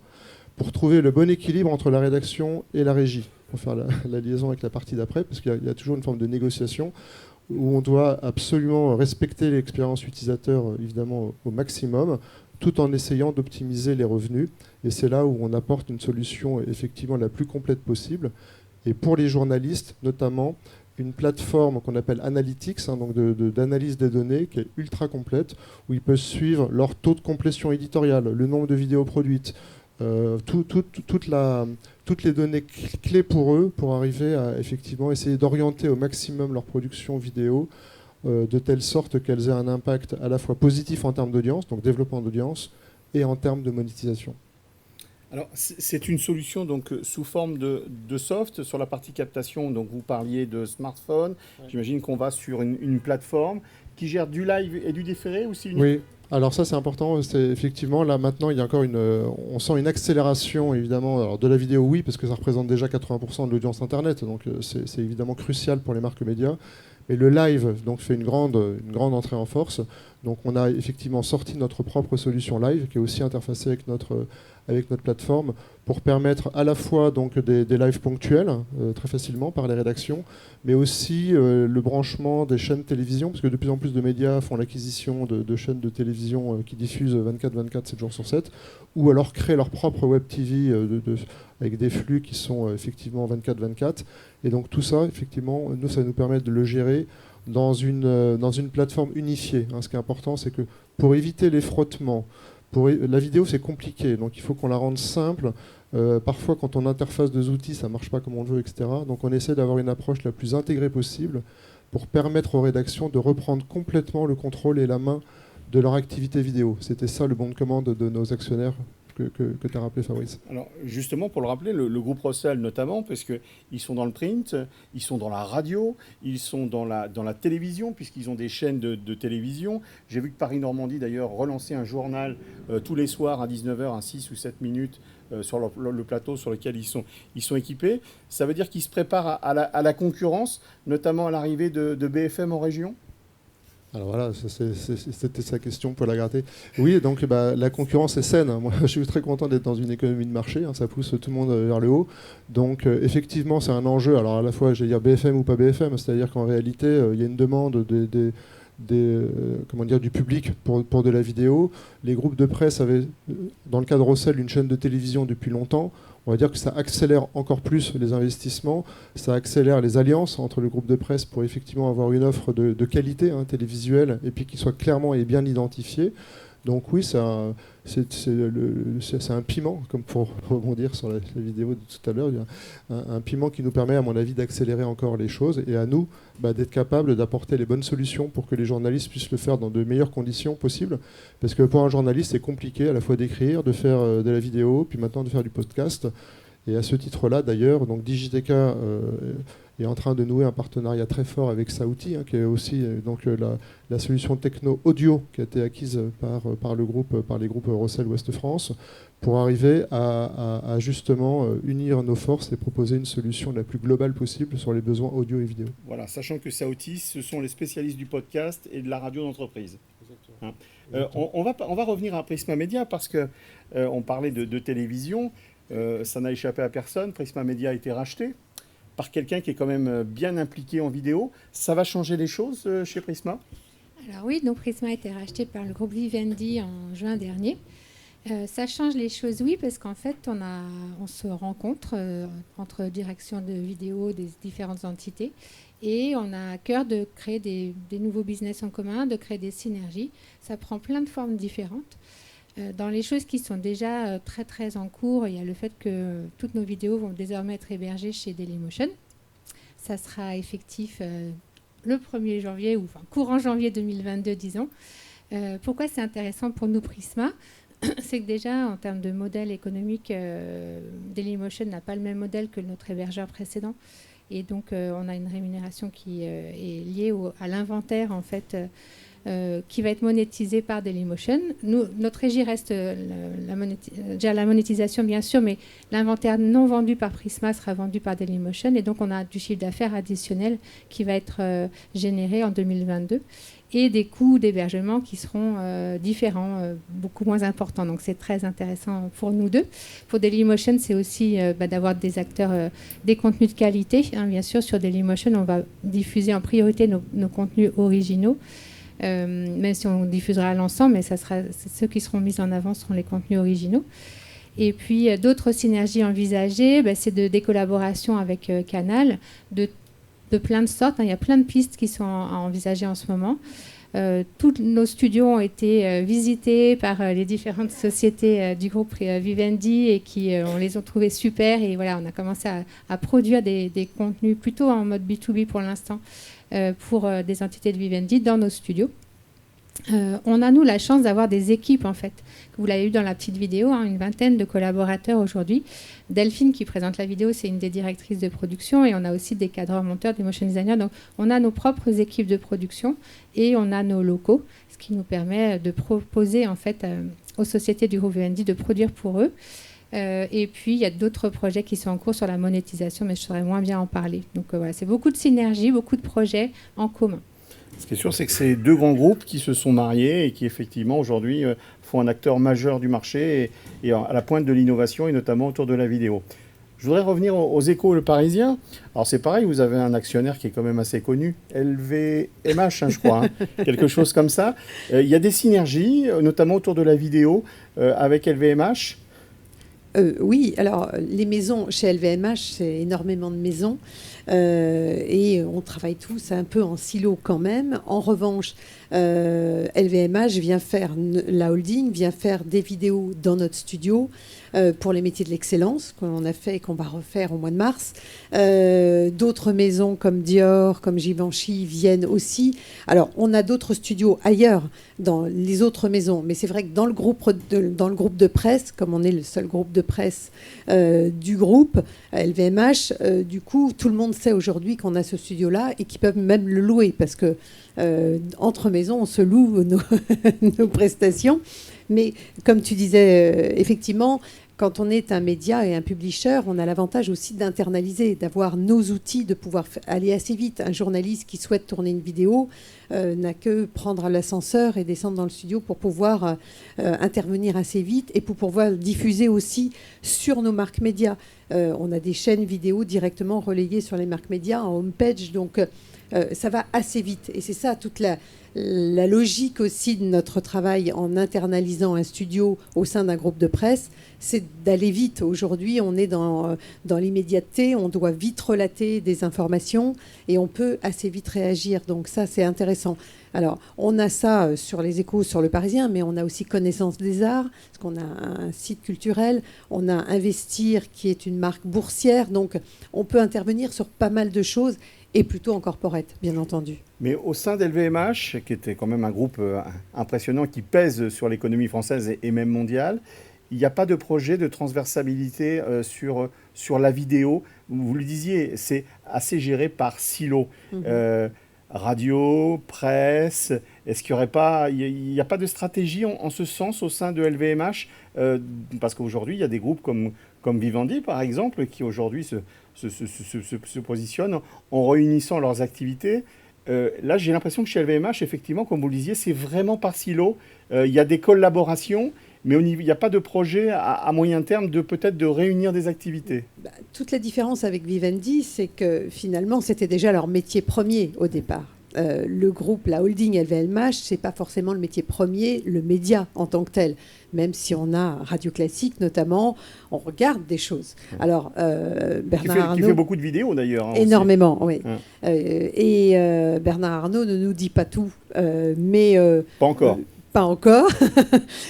pour trouver le bon équilibre entre la rédaction et la régie. On va faire la liaison avec la partie d'après, parce qu'il y a toujours une forme de négociation où on doit absolument respecter l'expérience utilisateur, évidemment, au maximum, tout en essayant d'optimiser les revenus. Et c'est là où on apporte une solution effectivement la plus complète possible. Et pour les journalistes, notamment, une plateforme qu'on appelle Analytics, donc d'analyse des données, qui est ultra complète, où ils peuvent suivre leur taux de complétion éditoriale, le nombre de vidéos produites, toutes les données clés pour eux, pour arriver à effectivement essayer d'orienter au maximum leur production vidéo de telle sorte qu'elles aient un impact à la fois positif en termes d'audience, donc développement d'audience, et en termes de monétisation. Alors, c'est une solution donc sous forme de soft sur la partie captation. Donc, vous parliez de smartphone. Ouais. J'imagine qu'on va sur une plateforme qui gère du live et du différé aussi. Oui. Alors ça c'est important, c'est effectivement là maintenant il y a encore on sent une accélération évidemment alors, de la vidéo oui parce que ça représente déjà 80% de l'audience internet donc c'est évidemment crucial pour les marques médias, mais le live donc fait une grande entrée en force, donc on a effectivement sorti notre propre solution live qui est aussi interfacée avec notre plateforme pour permettre à la fois donc des lives ponctuels très facilement par les rédactions, mais aussi le branchement des chaînes télévision, parce que de plus en plus de médias font l'acquisition de chaînes de télévision qui diffusent 24/24, 7 jours sur 7, ou alors créent leur propre web TV avec des flux qui sont effectivement 24/24. Et donc tout ça, effectivement, ça nous permet de le gérer dans une plateforme unifiée. Ce qui est important, c'est que pour éviter les frottements, la vidéo c'est compliqué, donc il faut qu'on la rende simple. Parfois quand on interface deux outils ça ne marche pas comme on le veut, etc. Donc on essaie d'avoir une approche la plus intégrée possible pour permettre aux rédactions de reprendre complètement le contrôle et la main de leur activité vidéo. C'était ça le bon de commande de nos actionnaires que tu as rappelé, Fabrice. Alors justement, pour le rappeler, le groupe Rossel notamment, parce qu'ils sont dans le print, ils sont dans la radio, ils sont dans la télévision, puisqu'ils ont des chaînes de télévision. J'ai vu que Paris-Normandie, d'ailleurs, relançait un journal tous les soirs à 19h, à 6 ou 7 minutes, sur le plateau sur lequel ils sont équipés. Ça veut dire qu'ils se préparent à la concurrence, notamment à l'arrivée de BFM en région ? Alors voilà, c'était sa question pour la gratter. Oui, donc la concurrence est saine. Moi, je suis très content d'être dans une économie de marché. Ça pousse tout le monde vers le haut. Donc effectivement, c'est un enjeu. Alors à la fois, j'allais dire BFM ou pas BFM, c'est-à-dire qu'en réalité, il y a une demande du public pour de la vidéo. Les groupes de presse avaient, dans le cas de Rossel, une chaîne de télévision depuis longtemps. On va dire que ça accélère encore plus les investissements, ça accélère les alliances entre le groupe de presse pour effectivement avoir une offre de qualité télévisuelle et puis qui soit clairement et bien identifiée. Donc oui, c'est un piment, comme pour rebondir sur la vidéo de tout à l'heure, un piment qui nous permet, à mon avis, d'accélérer encore les choses et à nous d'être capables d'apporter les bonnes solutions pour que les journalistes puissent le faire dans de meilleures conditions possibles. Parce que pour un journaliste, c'est compliqué à la fois d'écrire, de faire de la vidéo, puis maintenant de faire du podcast. Et à ce titre-là, d'ailleurs, donc Digiteka est en train de nouer un partenariat très fort avec Saouti, qui est aussi la solution techno audio qui a été acquise par les groupes Rossel Ouest France, pour arriver à justement unir nos forces et proposer une solution la plus globale possible sur les besoins audio et vidéo. Voilà, sachant que Saouti, ce sont les spécialistes du podcast et de la radio d'entreprise. On va revenir à Prisma Media parce qu'on parlait de télévision. Ça n'a échappé à personne. Prisma Media a été racheté par quelqu'un qui est quand même bien impliqué en vidéo. Ça va changer les choses chez Prisma ? Alors oui, donc Prisma a été racheté par le groupe Vivendi en juin dernier. Ça change les choses, oui, parce qu'en fait, on se rencontre entre direction de vidéo des différentes entités et on a à cœur de créer des nouveaux business en commun, de créer des synergies. Ça prend plein de formes différentes. Dans les choses qui sont déjà très très en cours, il y a le fait que toutes nos vidéos vont désormais être hébergées chez Dailymotion. Ça sera effectif le 1er janvier, ou enfin courant janvier 2022, disons. Pourquoi c'est intéressant pour nous Prisma ? C'est que déjà, en termes de modèle économique, Dailymotion n'a pas le même modèle que notre hébergeur précédent. Et donc, on a une rémunération qui est liée à l'inventaire, en fait, qui va être monétisé par Dailymotion. Notre régie reste la monétisation, bien sûr, mais l'inventaire non vendu par Prisma sera vendu par Dailymotion. Et donc, on a du chiffre d'affaires additionnel qui va être généré en 2022 et des coûts d'hébergement qui seront différents, beaucoup moins importants. Donc, c'est très intéressant pour nous deux. Pour Dailymotion, c'est aussi d'avoir des acteurs, des contenus de qualité. Bien sûr, sur Dailymotion, on va diffuser en priorité nos contenus originaux. Même si on diffusera l'ensemble, mais ceux qui seront mis en avant seront les contenus originaux. Et puis d'autres synergies envisagées, c'est des collaborations avec Canal de plein de sortes. Il y a plein de pistes qui sont à envisager en ce moment. Tous nos studios ont été visités par les différentes sociétés du groupe Vivendi et on les a trouvés super. Et voilà, on a commencé à produire des contenus plutôt en mode B2B pour l'instant pour des entités de Vivendi dans nos studios. On a, nous, la chance d'avoir des équipes, en fait. Vous l'avez vu dans la petite vidéo, une vingtaine de collaborateurs aujourd'hui. Delphine, qui présente la vidéo, c'est une des directrices de production. Et on a aussi des cadreurs monteurs, des motion designers. Donc, on a nos propres équipes de production et on a nos locaux, ce qui nous permet de proposer, en fait, aux sociétés du groupe Vivendi de produire pour eux. Et puis, il y a d'autres projets qui sont en cours sur la monétisation, mais je saurais moins bien en parler. Donc, voilà, c'est beaucoup de synergie, beaucoup de projets en commun. Ce qui est sûr, c'est que c'est deux grands groupes qui se sont mariés et qui, effectivement, aujourd'hui, font un acteur majeur du marché et à la pointe de l'innovation, et notamment autour de la vidéo. Je voudrais revenir aux Échos Le Parisien. Alors, c'est pareil, vous avez un actionnaire qui est quand même assez connu, LVMH, je crois, quelque chose comme ça. Il y a des synergies, notamment autour de la vidéo, avec LVMH. Oui, alors les maisons chez LVMH, c'est énormément de maisons et on travaille tous un peu en silo quand même. En revanche, LVMH vient faire, la holding vient faire des vidéos dans notre studio pour les métiers de l'excellence qu'on a fait et qu'on va refaire au mois de mars. D'autres maisons comme Dior, comme Givenchy viennent aussi. Alors, on a d'autres studios ailleurs dans les autres maisons, mais c'est vrai que dans le groupe de presse, comme on est le seul groupe de presse du groupe LVMH, du coup, tout le monde sait aujourd'hui qu'on a ce studio-là et qu'ils peuvent même le louer parce que entre maisons, on se loue nos prestations. Mais comme tu disais, effectivement, quand on est un média et un publisher, on a l'avantage aussi d'internaliser, d'avoir nos outils, de pouvoir aller assez vite. Un journaliste qui souhaite tourner une vidéo n'a que prendre l'ascenseur et descendre dans le studio pour pouvoir intervenir assez vite et pour pouvoir diffuser aussi sur nos marques médias. On a des chaînes vidéo directement relayées sur les marques médias en homepage, donc ça va assez vite. Et c'est ça toute la logique aussi de notre travail en internalisant un studio au sein d'un groupe de presse, c'est d'aller vite. Aujourd'hui, on est dans l'immédiateté, on doit vite relater des informations et on peut assez vite réagir. Donc ça, c'est intéressant. Alors, on a ça sur les Échos, sur Le Parisien, mais on a aussi Connaissance des Arts, parce qu'on a un site culturel, on a Investir, qui est une marque boursière, donc on peut intervenir sur pas mal de choses, et plutôt en corporate, bien entendu. Mais au sein d'LVMH, qui était quand même un groupe impressionnant, qui pèse sur l'économie française et même mondiale, il n'y a pas de projet de transversalité sur la vidéo. Vous le disiez, c'est assez géré par silo. Radio, presse, est-ce qu'il n'y a pas de stratégie en ce sens au sein de LVMH parce qu'aujourd'hui, il y a des groupes comme Vivendi, par exemple, qui aujourd'hui se positionnent en réunissant leurs activités. Là, j'ai l'impression que chez LVMH, effectivement, comme vous le disiez, c'est vraiment par silo. Il y a des collaborations, mais il n'y a pas de projet à moyen terme peut-être de réunir des activités. Toute la différence avec Vivendi, c'est que finalement, c'était déjà leur métier premier au départ. Le groupe, la holding LVMH, ce n'est pas forcément le métier premier, le média en tant que tel. Même si on a Radio Classique notamment, on regarde des choses. Alors, Bernard Arnault... Qui fait beaucoup de vidéos d'ailleurs. Énormément, oui. Et Bernard Arnault ne nous dit pas tout. Mais pas encore. Pas encore,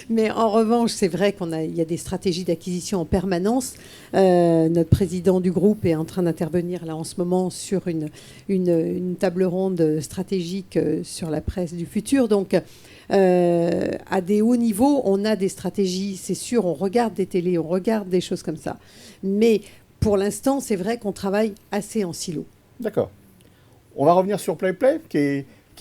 mais en revanche, c'est vrai qu'il y a des stratégies d'acquisition en permanence. Notre président du groupe est en train d'intervenir là en ce moment sur une table ronde stratégique sur la presse du futur. Donc, à des hauts niveaux, on a des stratégies, c'est sûr, on regarde des télés, on regarde des choses comme ça. Mais pour l'instant, c'est vrai qu'on travaille assez en silo. D'accord. On va revenir sur PlayPlay, qui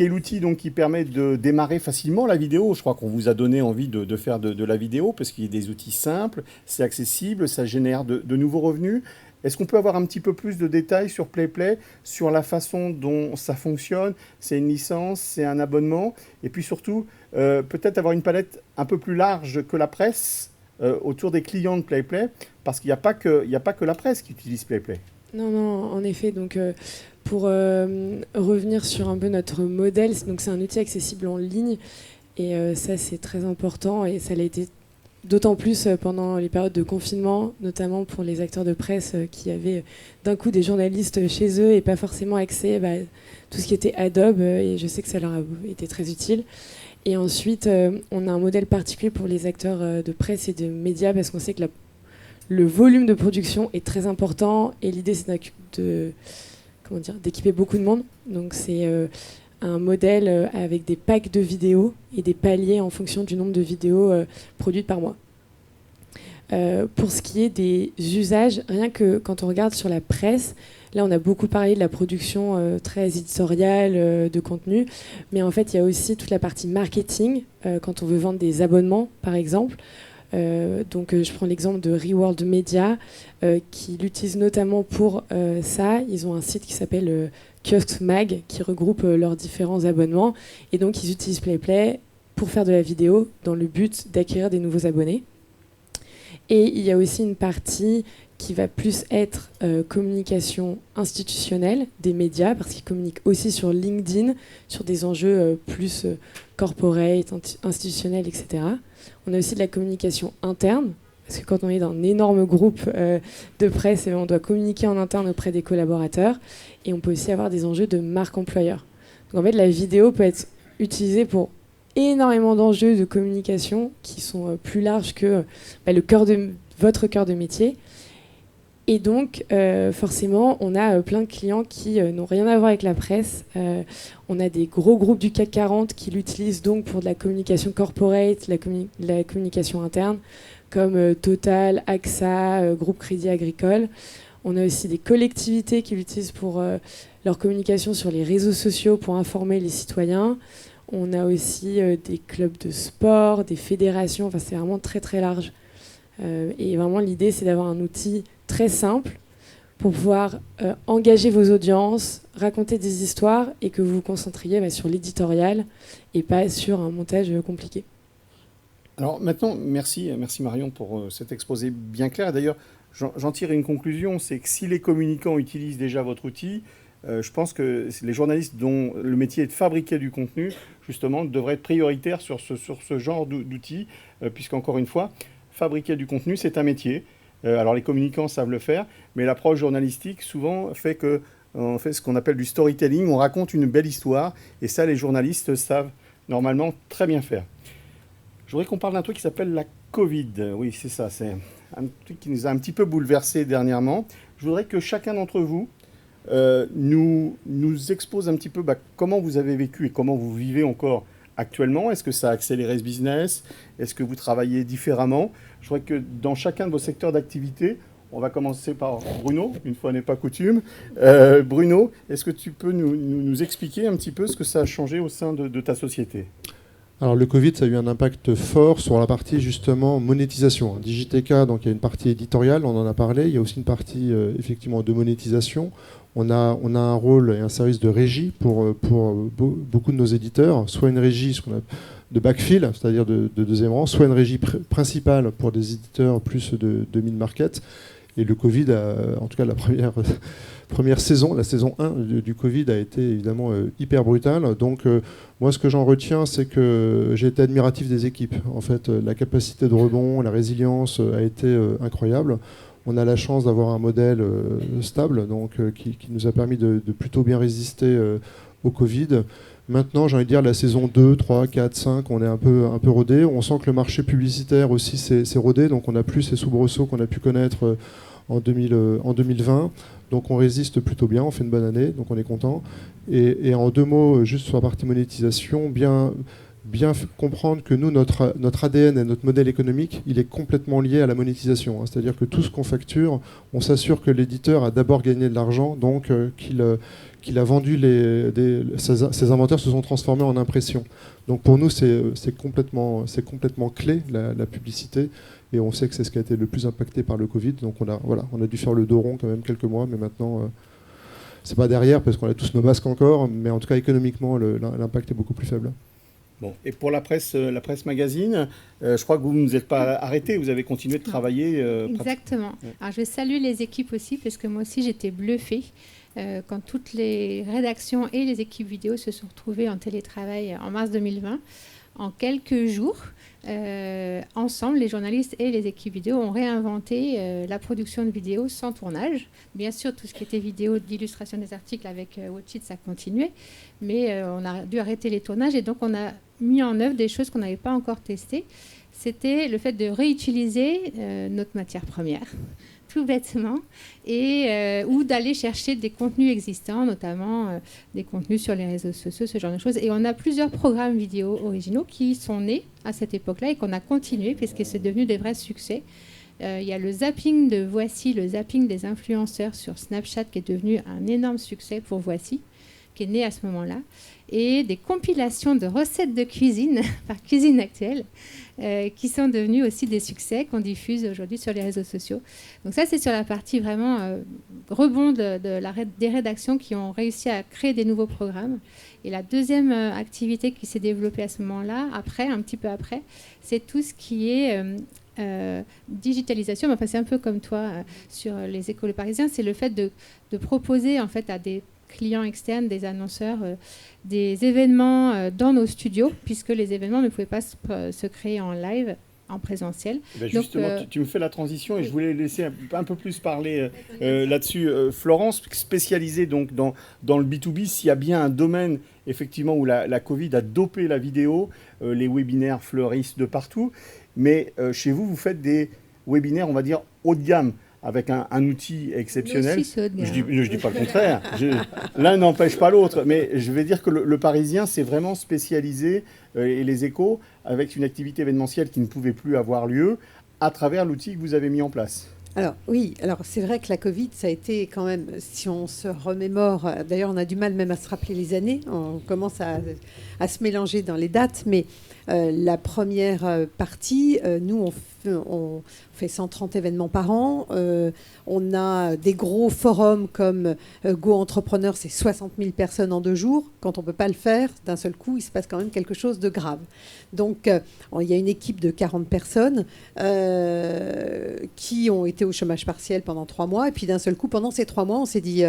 est l'outil donc, qui permet de démarrer facilement la vidéo. Je crois qu'on vous a donné envie de faire de la vidéo parce qu'il y a des outils simples, c'est accessible, ça génère de nouveaux revenus. Est-ce qu'on peut avoir un petit peu plus de détails sur PlayPlay, sur la façon dont ça fonctionne? C'est une licence, c'est un abonnement. Et puis surtout, peut-être avoir une palette un peu plus large que la presse autour des clients de PlayPlay, parce qu'il n'y a pas que la presse qui utilise PlayPlay. Non, en effet. Donc, pour revenir sur un peu notre modèle, donc c'est un outil accessible en ligne et ça, c'est très important et ça l'a été d'autant plus pendant les périodes de confinement, notamment pour les acteurs de presse qui avaient d'un coup des journalistes chez eux et pas forcément accès à tout ce qui était Adobe, et je sais que ça leur a été très utile. Et ensuite, on a un modèle particulier pour les acteurs de presse et de médias, parce qu'on sait que le volume de production est très important, et l'idée c'est d'équiper beaucoup de monde. Donc c'est un modèle avec des packs de vidéos et des paliers en fonction du nombre de vidéos produites par mois. Pour ce qui est des usages, rien que quand on regarde sur la presse, là on a beaucoup parlé de la production très éditoriale de contenu, mais en fait il y a aussi toute la partie marketing, quand on veut vendre des abonnements par exemple. Je prends l'exemple de Reworld Media qui l'utilise notamment pour ça. Ils ont un site qui s'appelle Kiosque Mag qui regroupe leurs différents abonnements, et donc ils utilisent PlayPlay pour faire de la vidéo dans le but d'acquérir des nouveaux abonnés. Et il y a aussi une partie qui va plus être communication institutionnelle des médias, parce qu'ils communiquent aussi sur LinkedIn, sur des enjeux plus corporate, institutionnels, etc. On a aussi de la communication interne, parce que quand on est dans un énorme groupe de presse, on doit communiquer en interne auprès des collaborateurs, et on peut aussi avoir des enjeux de marque employeur. Donc en fait, la vidéo peut être utilisée pour énormément d'enjeux de communication qui sont plus larges que votre cœur de métier. Et donc, forcément, on a plein de clients qui n'ont rien à voir avec la presse. On a des gros groupes du CAC 40 qui l'utilisent donc pour de la communication corporate, la communication interne, comme Total, AXA, Groupe Crédit Agricole. On a aussi des collectivités qui l'utilisent pour leur communication sur les réseaux sociaux pour informer les citoyens. On a aussi des clubs de sport, des fédérations. Enfin, c'est vraiment très, très large. Et vraiment, l'idée, c'est d'avoir un outil très simple pour pouvoir engager vos audiences, raconter des histoires, et que vous vous concentriez sur l'éditorial et pas sur un montage compliqué. Alors maintenant, merci Marion pour cet exposé bien clair. D'ailleurs, j'en tire une conclusion, c'est que si les communicants utilisent déjà votre outil, je pense que les journalistes dont le métier est de fabriquer du contenu, justement, devraient être prioritaires sur ce genre d'outils, puisqu'encore une fois, fabriquer du contenu, c'est un métier. Alors les communicants savent le faire, mais l'approche journalistique souvent fait qu'on fait ce qu'on appelle du storytelling, on raconte une belle histoire, et ça les journalistes savent normalement très bien faire. Je voudrais qu'on parle d'un truc qui s'appelle la Covid. Oui, c'est ça, c'est un truc qui nous a un petit peu bouleversés dernièrement. Je voudrais que chacun d'entre vous nous expose un petit peu comment vous avez vécu et comment vous vivez encore actuellement. Est-ce que ça a accéléré ce business? Est-ce que vous travaillez différemment? Je crois que dans chacun de vos secteurs d'activité, on va commencer par Bruno, une fois n'est pas coutume. Bruno, est-ce que tu peux nous expliquer un petit peu ce que ça a changé au sein de ta société? Alors le Covid, ça a eu un impact fort sur la partie justement monétisation. Digiteka, donc il y a une partie éditoriale, on en a parlé. Il y a aussi une partie effectivement de monétisation. On a un rôle et un service de régie pour beaucoup de nos éditeurs, soit une régie de backfill, c'est-à-dire de deuxième rang, soit une régie principale pour des éditeurs plus de mid-market. Et le Covid, en tout cas la première saison, la saison 1 du Covid a été évidemment hyper brutale. Donc moi ce que j'en retiens, c'est que j'ai été admiratif des équipes. En fait, la capacité de rebond, la résilience a été incroyable. On a la chance d'avoir un modèle stable, donc qui nous a permis de plutôt bien résister au Covid. Maintenant, j'ai envie de dire, la saison 2, 3, 4, 5, on est un peu rodé. On sent que le marché publicitaire aussi s'est rodé, donc on n'a plus ces soubresauts qu'on a pu connaître en 2020. Donc on résiste plutôt bien, on fait une bonne année, donc on est content. Et en deux mots, juste sur la partie monétisation, bien comprendre que nous, notre ADN et notre modèle économique, il est complètement lié à la monétisation. C'est-à-dire que tout ce qu'on facture, on s'assure que l'éditeur a d'abord gagné de l'argent, donc qu'il a vendu ses inventaires se sont transformés en impressions. Donc pour nous, c'est complètement clé, la publicité. Et on sait que c'est ce qui a été le plus impacté par le Covid. Donc on a dû faire le dos rond quand même quelques mois, mais maintenant, c'est pas derrière parce qu'on a tous nos masques encore, mais en tout cas économiquement, l'impact est beaucoup plus faible. Bon, et pour la presse magazine, je crois que vous ne vous êtes pas arrêté, vous avez continué de travailler. Exactement. Ouais. Alors je salue les équipes aussi, parce que moi aussi j'étais bluffée quand toutes les rédactions et les équipes vidéo se sont retrouvées en télétravail en mars 2020. En quelques jours, ensemble, les journalistes et les équipes vidéo ont réinventé la production de vidéos sans tournage. Bien sûr, tout ce qui était vidéo d'illustration des articles avec Watchit, ça continuait, mais on a dû arrêter les tournages et donc on a mis en œuvre des choses qu'on n'avait pas encore testées. C'était le fait de réutiliser notre matière première, tout bêtement, ou d'aller chercher des contenus existants, notamment des contenus sur les réseaux sociaux, ce genre de choses. Et on a plusieurs programmes vidéo originaux qui sont nés à cette époque-là et qu'on a continué puisque c'est devenu des vrais succès. Il y a le zapping de Voici, le zapping des influenceurs sur Snapchat qui est devenu un énorme succès pour Voici, qui est né à ce moment-là, et des compilations de recettes de cuisine par Cuisine Actuelle, qui sont devenues aussi des succès qu'on diffuse aujourd'hui sur les réseaux sociaux. Donc ça, c'est sur la partie vraiment rebond des rédactions qui ont réussi à créer des nouveaux programmes. Et la deuxième activité qui s'est développée à ce moment-là, un petit peu après, c'est tout ce qui est digitalisation. Enfin, c'est un peu comme toi sur les écoles parisiens, c'est le fait de proposer en fait à des clients externes, des annonceurs, des événements dans nos studios, puisque les événements ne pouvaient pas se créer en live, en présentiel. Ben justement, tu me fais la transition et je voulais laisser un peu plus parler là-dessus. Florence, spécialisée donc dans le B2B, s'il y a bien un domaine effectivement où la Covid a dopé la vidéo, les webinaires fleurissent de partout, mais chez vous, vous faites des webinaires, on va dire, haut de gamme, avec un outil exceptionnel. Je dis pas le contraire. L'un n'empêche pas l'autre. Mais je vais dire que le Parisien s'est vraiment spécialisé, et les Échos, avec une activité événementielle qui ne pouvait plus avoir lieu, à travers l'outil que vous avez mis en place. Alors oui, c'est vrai que la Covid, ça a été quand même, si on se remémore, d'ailleurs on a du mal même à se rappeler les années, on commence à se mélanger dans les dates, mais la première partie, nous on fait 130 événements par an, on a des gros forums comme Go Entrepreneur, c'est 60 000 personnes en 2 jours. Quand on ne peut pas le faire, d'un seul coup, il se passe quand même quelque chose de grave. Donc il y a une équipe de 40 personnes qui ont été au chômage partiel pendant 3 mois, et puis d'un seul coup, pendant ces 3 mois, on s'est dit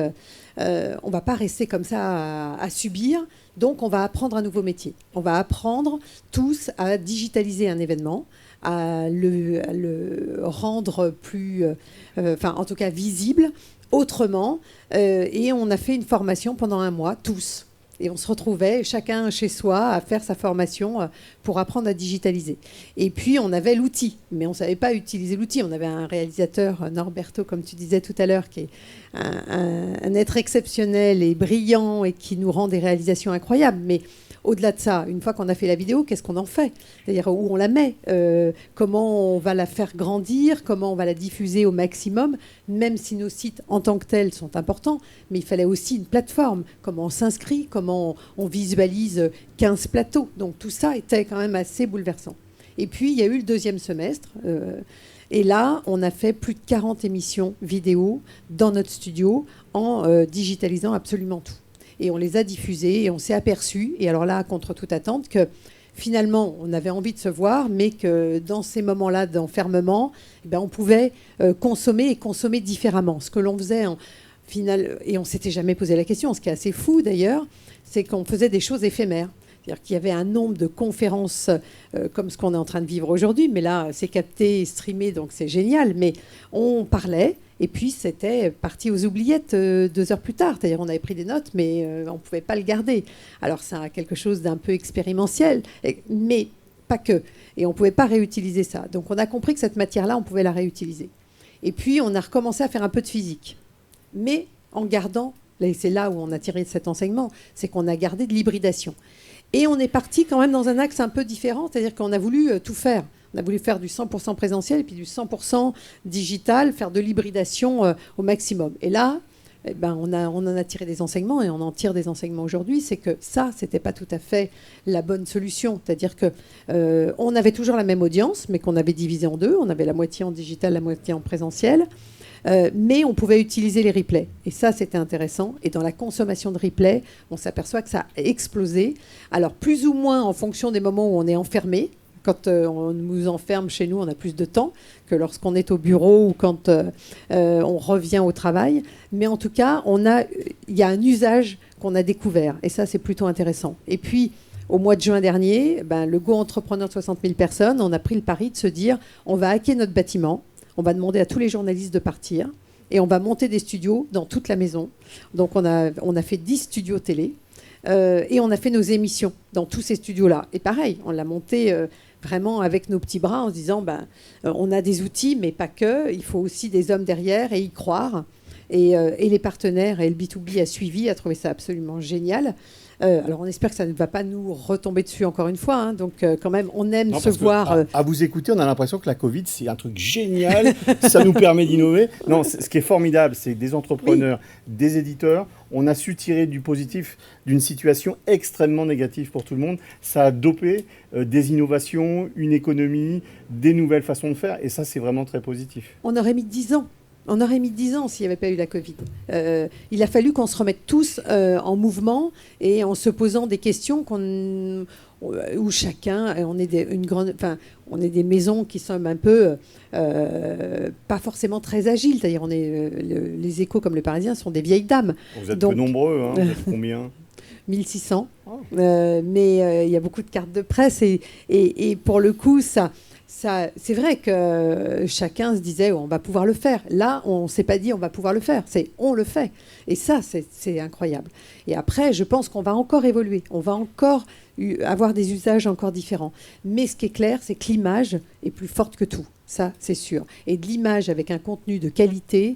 on ne va pas rester comme ça à subir. Donc, on va apprendre un nouveau métier. On va apprendre tous à digitaliser un événement, à le rendre plus, en tout cas visible, autrement. Et on a fait une formation pendant 1 mois, tous. Et on se retrouvait chacun chez soi à faire sa formation pour apprendre à digitaliser. Et puis, on avait l'outil, mais on ne savait pas utiliser l'outil. On avait un réalisateur, Norberto, comme tu disais tout à l'heure, qui est un être exceptionnel et brillant et qui nous rend des réalisations incroyables. Mais au-delà de ça, une fois qu'on a fait la vidéo, qu'est-ce qu'on en fait ? C'est-à-dire où on la met, comment on va la faire grandir, comment on va la diffuser au maximum, même si nos sites en tant que tels sont importants, mais il fallait aussi une plateforme, comment on s'inscrit, comment on visualise 15 plateaux. Donc tout ça était quand même assez bouleversant. Et puis il y a eu le 2e semestre, et là on a fait plus de 40 émissions vidéo dans notre studio en digitalisant absolument tout. Et on les a diffusés et on s'est aperçu, et alors là, contre toute attente, que finalement, on avait envie de se voir, mais que dans ces moments-là d'enfermement, on pouvait consommer différemment. Ce que l'on faisait final, et on ne s'était jamais posé la question, ce qui est assez fou d'ailleurs, c'est qu'on faisait des choses éphémères. C'est-à-dire qu'il y avait un nombre de conférences comme ce qu'on est en train de vivre aujourd'hui, mais là, c'est capté, streamé, donc c'est génial. Mais on parlait, et puis c'était parti aux oubliettes 2 heures plus tard. C'est-à-dire on avait pris des notes, mais on ne pouvait pas le garder. Alors c'est quelque chose d'un peu expérimentiel, mais pas que. Et on ne pouvait pas réutiliser ça. Donc on a compris que cette matière-là, on pouvait la réutiliser. Et puis on a recommencé à faire un peu de physique, mais en gardant, et c'est là où on a tiré cet enseignement, c'est qu'on a gardé de l'hybridation. Et on est parti quand même dans un axe un peu différent, c'est-à-dire qu'on a voulu tout faire. On a voulu faire du 100% présentiel et puis du 100% digital, faire de l'hybridation au maximum. Et là, on en a tiré des enseignements et on en tire des enseignements aujourd'hui. C'est que ça, c'était pas tout à fait la bonne solution. C'est-à-dire qu'on avait toujours la même audience, mais qu'on avait divisé en 2. On avait la moitié en digital, la moitié en présentiel. Mais on pouvait utiliser les replays. Et ça, c'était intéressant. Et dans la consommation de replays, on s'aperçoit que ça a explosé. Alors, plus ou moins en fonction des moments où on est enfermé. Quand on nous enferme chez nous, on a plus de temps que lorsqu'on est au bureau ou quand on revient au travail. Mais en tout cas, il y a un usage qu'on a découvert. Et ça, c'est plutôt intéressant. Et puis, au mois de juin dernier, le Go Entrepreneur de 60 000 personnes, on a pris le pari de se dire on va hacker notre bâtiment, on va demander à tous les journalistes de partir et on va monter des studios dans toute la maison. Donc on a fait 10 studios télé et on a fait nos émissions dans tous ces studios-là. Et pareil, on l'a monté vraiment avec nos petits bras en se disant on a des outils, mais pas que, il faut aussi des hommes derrière et y croire. Et les partenaires et le B2B a suivi, a trouvé ça absolument génial. Alors on espère que ça ne va pas nous retomber dessus encore une fois. Hein. Donc quand même, on aime se voir. À vous écouter, on a l'impression que la Covid, c'est un truc génial. Ça nous permet d'innover. Non, ce qui est formidable, c'est que des entrepreneurs, des éditeurs, on a su tirer du positif d'une situation extrêmement négative pour tout le monde. Ça a dopé des innovations, une économie, des nouvelles façons de faire. Et ça, c'est vraiment très positif. On aurait mis 10 ans. On aurait mis 10 ans s'il n'y avait pas eu la Covid. Il a fallu qu'on se remette tous en mouvement et en se posant des questions où chacun, on est des maisons qui sont un peu pas forcément très agiles. C'est-à-dire, les Échos comme le Parisien sont des vieilles dames. Vous êtes peu nombreux, hein, vous êtes combien 1600. Mais il y a beaucoup de cartes de presse et pour le coup, c'est vrai que chacun se disait on va pouvoir le faire. Là, on ne s'est pas dit on va pouvoir le faire. C'est on le fait. Et ça, c'est incroyable. Et après, je pense qu'on va encore évoluer. On va encore avoir des usages encore différents. Mais ce qui est clair, c'est que l'image est plus forte que tout. Ça, c'est sûr. Et de l'image avec un contenu de qualité,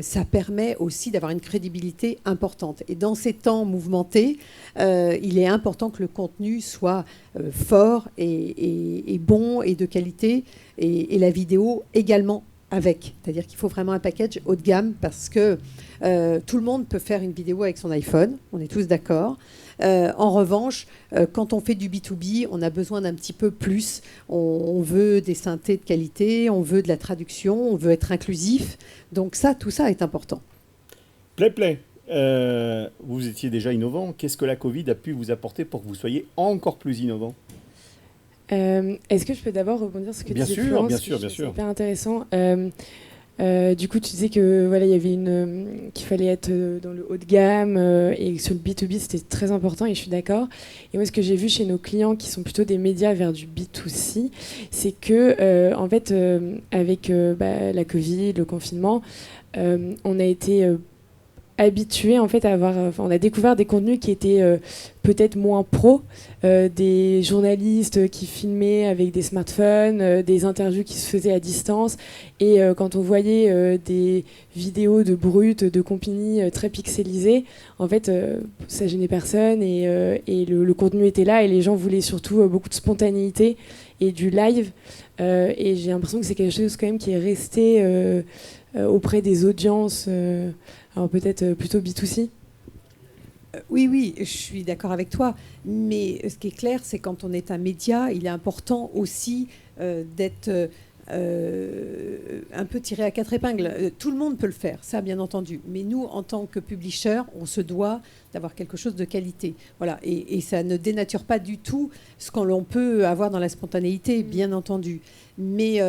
ça permet aussi d'avoir une crédibilité importante. Et dans ces temps mouvementés, il est important que le contenu soit fort et bon et de qualité, et la vidéo également avec. C'est-à-dire qu'il faut vraiment un package haut de gamme parce que tout le monde peut faire une vidéo avec son iPhone, on est tous d'accord. En revanche, quand on fait du B2B, on a besoin d'un petit peu plus. On veut des synthés de qualité, on veut de la traduction, on veut être inclusif. Donc tout ça est important. Play. Vous étiez déjà innovant. Qu'est-ce que la Covid a pu vous apporter pour que vous soyez encore plus innovant ? Est-ce que je peux d'abord rebondir sur ce que tu disais, Florence ? Bien sûr. C'est hyper intéressant. Du coup, tu disais que voilà, il y avait qu'il fallait être dans le haut de gamme et sur le B2B, c'était très important et je suis d'accord. Et moi, ce que j'ai vu chez nos clients qui sont plutôt des médias vers du B2C, c'est que en fait, avec la Covid, le confinement, on a été habitué en fait à on a découvert des contenus qui étaient peut-être moins pro, des journalistes qui filmaient avec des smartphones, des interviews qui se faisaient à distance, et quand on voyait des vidéos de brut, de compagnie très pixelisées, en fait ça gênait personne et le contenu était là et les gens voulaient surtout beaucoup de spontanéité et du live, et j'ai l'impression que c'est quelque chose quand même qui est resté auprès des audiences, alors peut-être plutôt B2C. Oui, je suis d'accord avec toi. Mais ce qui est clair, c'est quand on est un média, il est important aussi d'être un peu tiré à quatre épingles. Tout le monde peut le faire, ça bien entendu. Mais nous, en tant que publisher, on se doit d'avoir quelque chose de qualité. Voilà. Et ça ne dénature pas du tout ce qu'on peut avoir dans la spontanéité, bien entendu. Mais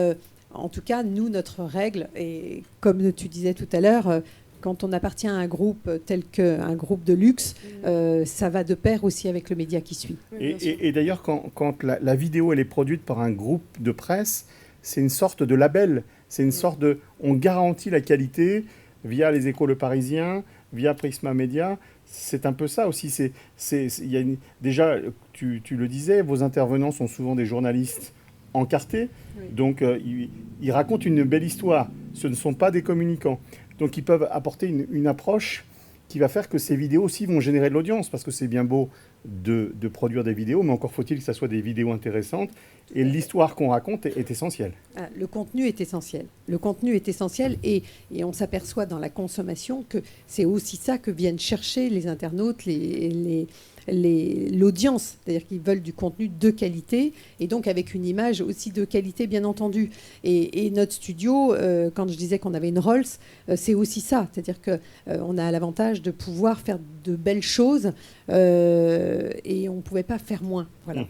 en tout cas, nous, notre règle, et comme tu disais tout à l'heure, quand on appartient à un groupe tel qu'un groupe de luxe, ça va de pair aussi avec le média qui suit. Et d'ailleurs, quand la vidéo elle est produite par un groupe de presse, c'est une sorte de label. C'est une sorte de... On garantit la qualité via les Échos Le Parisien, via Prisma Media. C'est un peu ça aussi. Déjà, tu le disais, vos intervenants sont souvent des journalistes encartés. Oui. Donc, ils racontent une belle histoire. Ce ne sont pas des communicants. Donc, ils peuvent apporter une approche qui va faire que ces vidéos aussi vont générer de l'audience, parce que c'est bien beau de produire des vidéos, mais encore faut-il que ça soit des vidéos intéressantes. Et l'histoire qu'on raconte est essentielle. Le contenu est essentiel. Le contenu est essentiel et on s'aperçoit dans la consommation que c'est aussi ça que viennent chercher les internautes, l'audience, c'est-à-dire qu'ils veulent du contenu de qualité et donc avec une image aussi de qualité, bien entendu. Et notre studio, quand je disais qu'on avait une Rolls, c'est aussi ça, c'est-à-dire qu'on a l'avantage de pouvoir faire de belles choses et on ne pouvait pas faire moins. Voilà.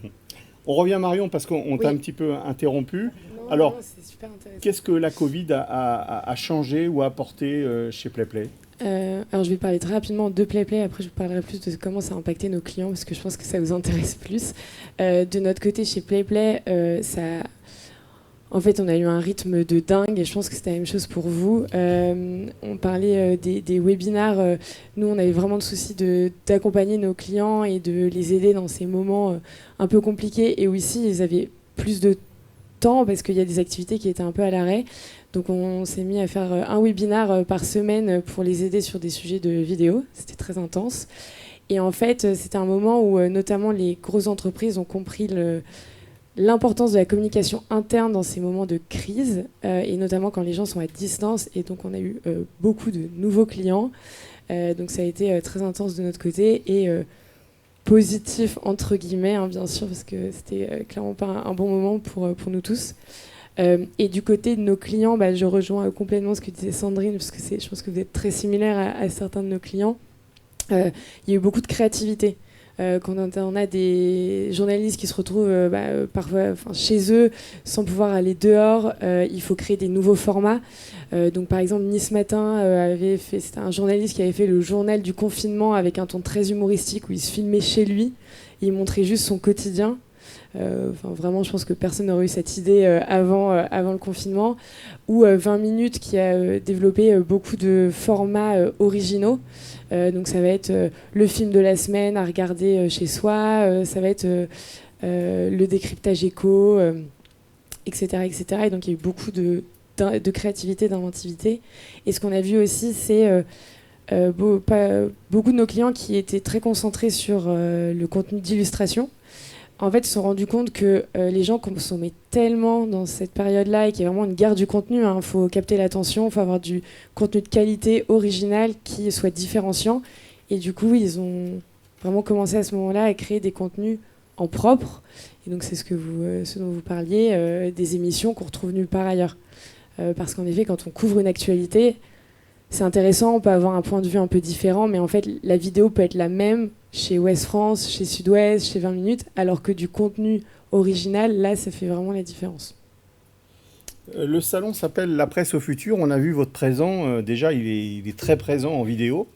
On revient, Marion, parce qu'on t'a un petit peu interrompu. Alors, c'est super intéressant. Qu'est-ce que la Covid a changé ou a apporté chez PlayPlay ? Alors je vais parler très rapidement de PlayPlay, après je vous parlerai plus de comment ça a impacté nos clients parce que je pense que ça vous intéresse plus. De notre côté chez PlayPlay, en fait on a eu un rythme de dingue et je pense que c'était la même chose pour vous. On parlait des webinars, nous on avait vraiment le souci d'accompagner nos clients et de les aider dans ces moments un peu compliqués et aussi ils avaient plus de temps parce qu'il y a des activités qui étaient un peu à l'arrêt. Donc on s'est mis à faire un webinar par semaine pour les aider sur des sujets de vidéo. C'était très intense. Et en fait, c'était un moment où notamment les grosses entreprises ont compris l'importance de la communication interne dans ces moments de crise, et notamment quand les gens sont à distance. Et donc on a eu beaucoup de nouveaux clients. Donc ça a été très intense de notre côté et positif entre guillemets, hein, bien sûr, parce que c'était clairement pas un bon moment pour nous tous. Et du côté de nos clients, je rejoins complètement ce que disait Sandrine, parce que je pense que vous êtes très similaire à certains de nos clients. Il y a eu beaucoup de créativité. Quand on a des journalistes qui se retrouvent parfois chez eux sans pouvoir aller dehors, il faut créer des nouveaux formats. Donc par exemple, Nice Matin c'était un journaliste qui avait fait le journal du confinement avec un ton très humoristique où il se filmait chez lui et il montrait juste son quotidien. Vraiment, je pense que personne n'aurait eu cette idée avant le confinement. Ou 20 minutes qui a développé beaucoup de formats originaux. Donc ça va être le film de la semaine à regarder chez soi, ça va être le décryptage éco, etc., etc. Et donc il y a eu beaucoup de créativité, d'inventivité. Et ce qu'on a vu aussi, c'est beaucoup de nos clients qui étaient très concentrés sur le contenu d'illustration. En fait, ils se sont rendus compte que les gens consommaient tellement dans cette période-là et qu'il y a vraiment une guerre du contenu. Il faut capter l'attention, il faut avoir du contenu de qualité, original, qui soit différenciant. Et du coup, ils ont vraiment commencé à ce moment-là à créer des contenus en propre. Et donc, c'est ce dont vous parliez, des émissions qu'on retrouve nulle part ailleurs. Parce qu'en effet, quand on couvre une actualité, c'est intéressant, on peut avoir un point de vue un peu différent, mais en fait, la vidéo peut être la même chez Ouest France, chez Sud-Ouest, chez 20 minutes, alors que du contenu original, là, ça fait vraiment la différence. Le salon s'appelle La Presse au futur. On a vu votre présent, déjà, il est très présent en vidéo.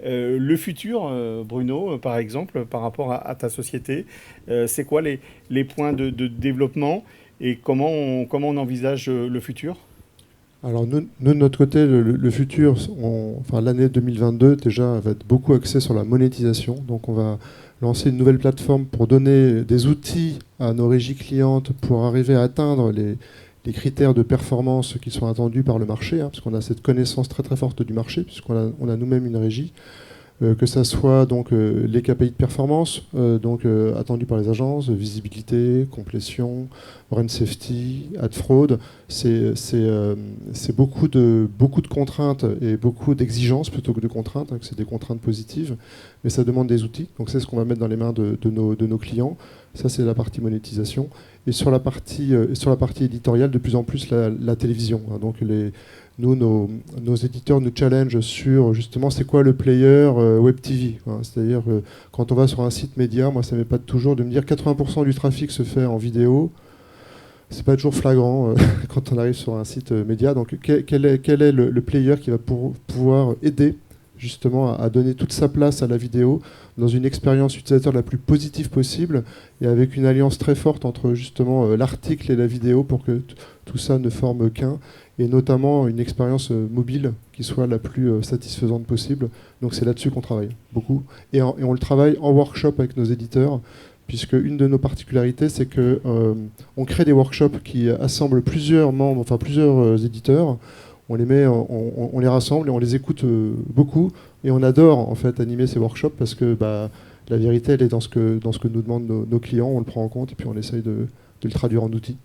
Le futur, Bruno, par exemple, par rapport à ta société, c'est quoi les points de développement et comment on envisage le futur ? Alors nous, de notre côté, le futur, l'année 2022 déjà va être beaucoup axée sur la monétisation. Donc on va lancer une nouvelle plateforme pour donner des outils à nos régies clientes pour arriver à atteindre les critères de performance qui sont attendus par le marché, parce qu'on a cette connaissance très très forte du marché, puisqu'on a nous-mêmes une régie. Que ça soit donc les KPI de performance attendus par les agences, visibilité, complétion, run safety, ad fraud, c'est beaucoup de contraintes et beaucoup d'exigences plutôt que de contraintes, que c'est des contraintes positives, mais ça demande des outils. Donc c'est ce qu'on va mettre dans les mains de nos clients. Ça c'est la partie monétisation. Et sur la partie éditoriale, de plus en plus la télévision. Donc nos éditeurs nous challengent sur justement c'est quoi le player web TV. C'est-à-dire quand on va sur un site média, moi ça m'épate toujours de me dire 80% du trafic se fait en vidéo. C'est pas toujours flagrant quand on arrive sur un site média. Donc quel est le player qui va pouvoir aider justement à donner toute sa place à la vidéo dans une expérience utilisateur la plus positive possible et avec une alliance très forte entre justement l'article et la vidéo pour que tout ça ne forme qu'un, et notamment une expérience mobile qui soit la plus satisfaisante possible. Donc c'est là-dessus qu'on travaille beaucoup. Et on le travaille en workshop avec nos éditeurs, puisque une de nos particularités, c'est qu'on crée des workshops qui assemblent plusieurs membres, enfin plusieurs éditeurs. On les rassemble et on les écoute beaucoup. Et on adore en fait animer ces workshops parce que la vérité, elle est dans ce que nous demandent nos clients. On le prend en compte et puis on essaye de le traduire en outils.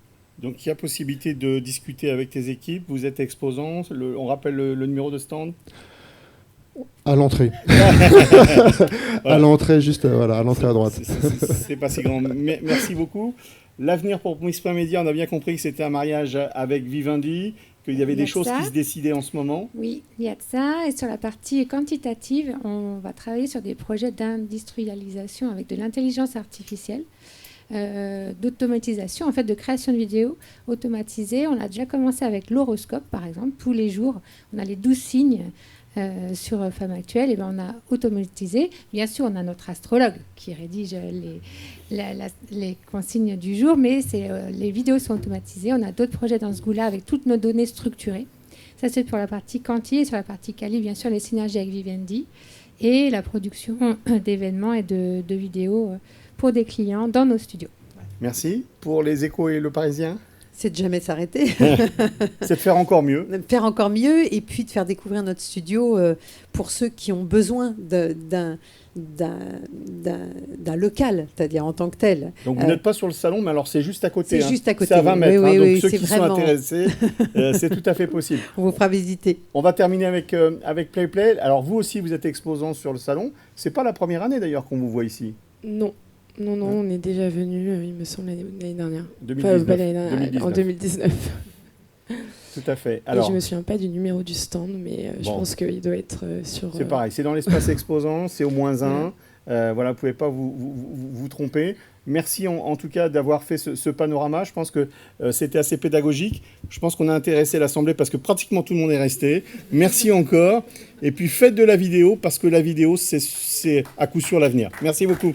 Donc il y a possibilité de discuter avec tes équipes. Vous êtes exposant. On rappelle le numéro de stand. À l'entrée. À l'entrée, juste à l'entrée à droite. C'est pas si grand. Merci beaucoup. L'avenir pour Prisma Media, on a bien compris que c'était un mariage avec Vivendi, qu'il y avait des choses qui se décidaient en ce moment. Oui, il y a de ça. Et sur la partie quantitative, on va travailler sur des projets d'industrialisation avec de l'intelligence artificielle, d'automatisation, en fait, de création de vidéos automatisées. On a déjà commencé avec l'horoscope, par exemple. Tous les jours, on a les 12 signes sur Femmes Actuelles, on a automatisé. Bien sûr, on a notre astrologue qui rédige les consignes du jour, mais les vidéos sont automatisées. On a d'autres projets dans ce goût-là avec toutes nos données structurées. Ça, c'est pour la partie quanti, et sur la partie quali, bien sûr, les synergies avec Vivendi et la production d'événements et de vidéos pour des clients dans nos studios. Merci. Pour les Échos et Le Parisien? C'est de jamais s'arrêter. C'est de faire encore mieux. De faire encore mieux et puis de faire découvrir notre studio pour ceux qui ont besoin d'un local, c'est-à-dire en tant que tel. Donc vous n'êtes pas sur le salon, mais alors c'est juste à côté. C'est juste à côté. C'est à 20 mètres. Oui, donc ceux qui sont intéressés, c'est tout à fait possible. On vous fera visiter. On va terminer avec PlayPlay. Alors vous aussi, vous êtes exposant sur le salon. C'est pas la première année d'ailleurs qu'on vous voit ici. Non. Non, on est déjà venu, il me semble, l'année dernière. 2019. Enfin, l'année dernière, en 2019. Tout à fait. Alors, et je ne me souviens pas du numéro du stand, mais je pense qu'il doit être sur... C'est pareil, c'est dans l'espace exposant, c'est au -1. Voilà, vous ne pouvez pas vous tromper. Merci en tout cas d'avoir fait ce panorama. Je pense que c'était assez pédagogique. Je pense qu'on a intéressé l'Assemblée parce que pratiquement tout le monde est resté. Merci encore. Et puis faites de la vidéo parce que la vidéo, c'est à coup sûr l'avenir. Merci beaucoup.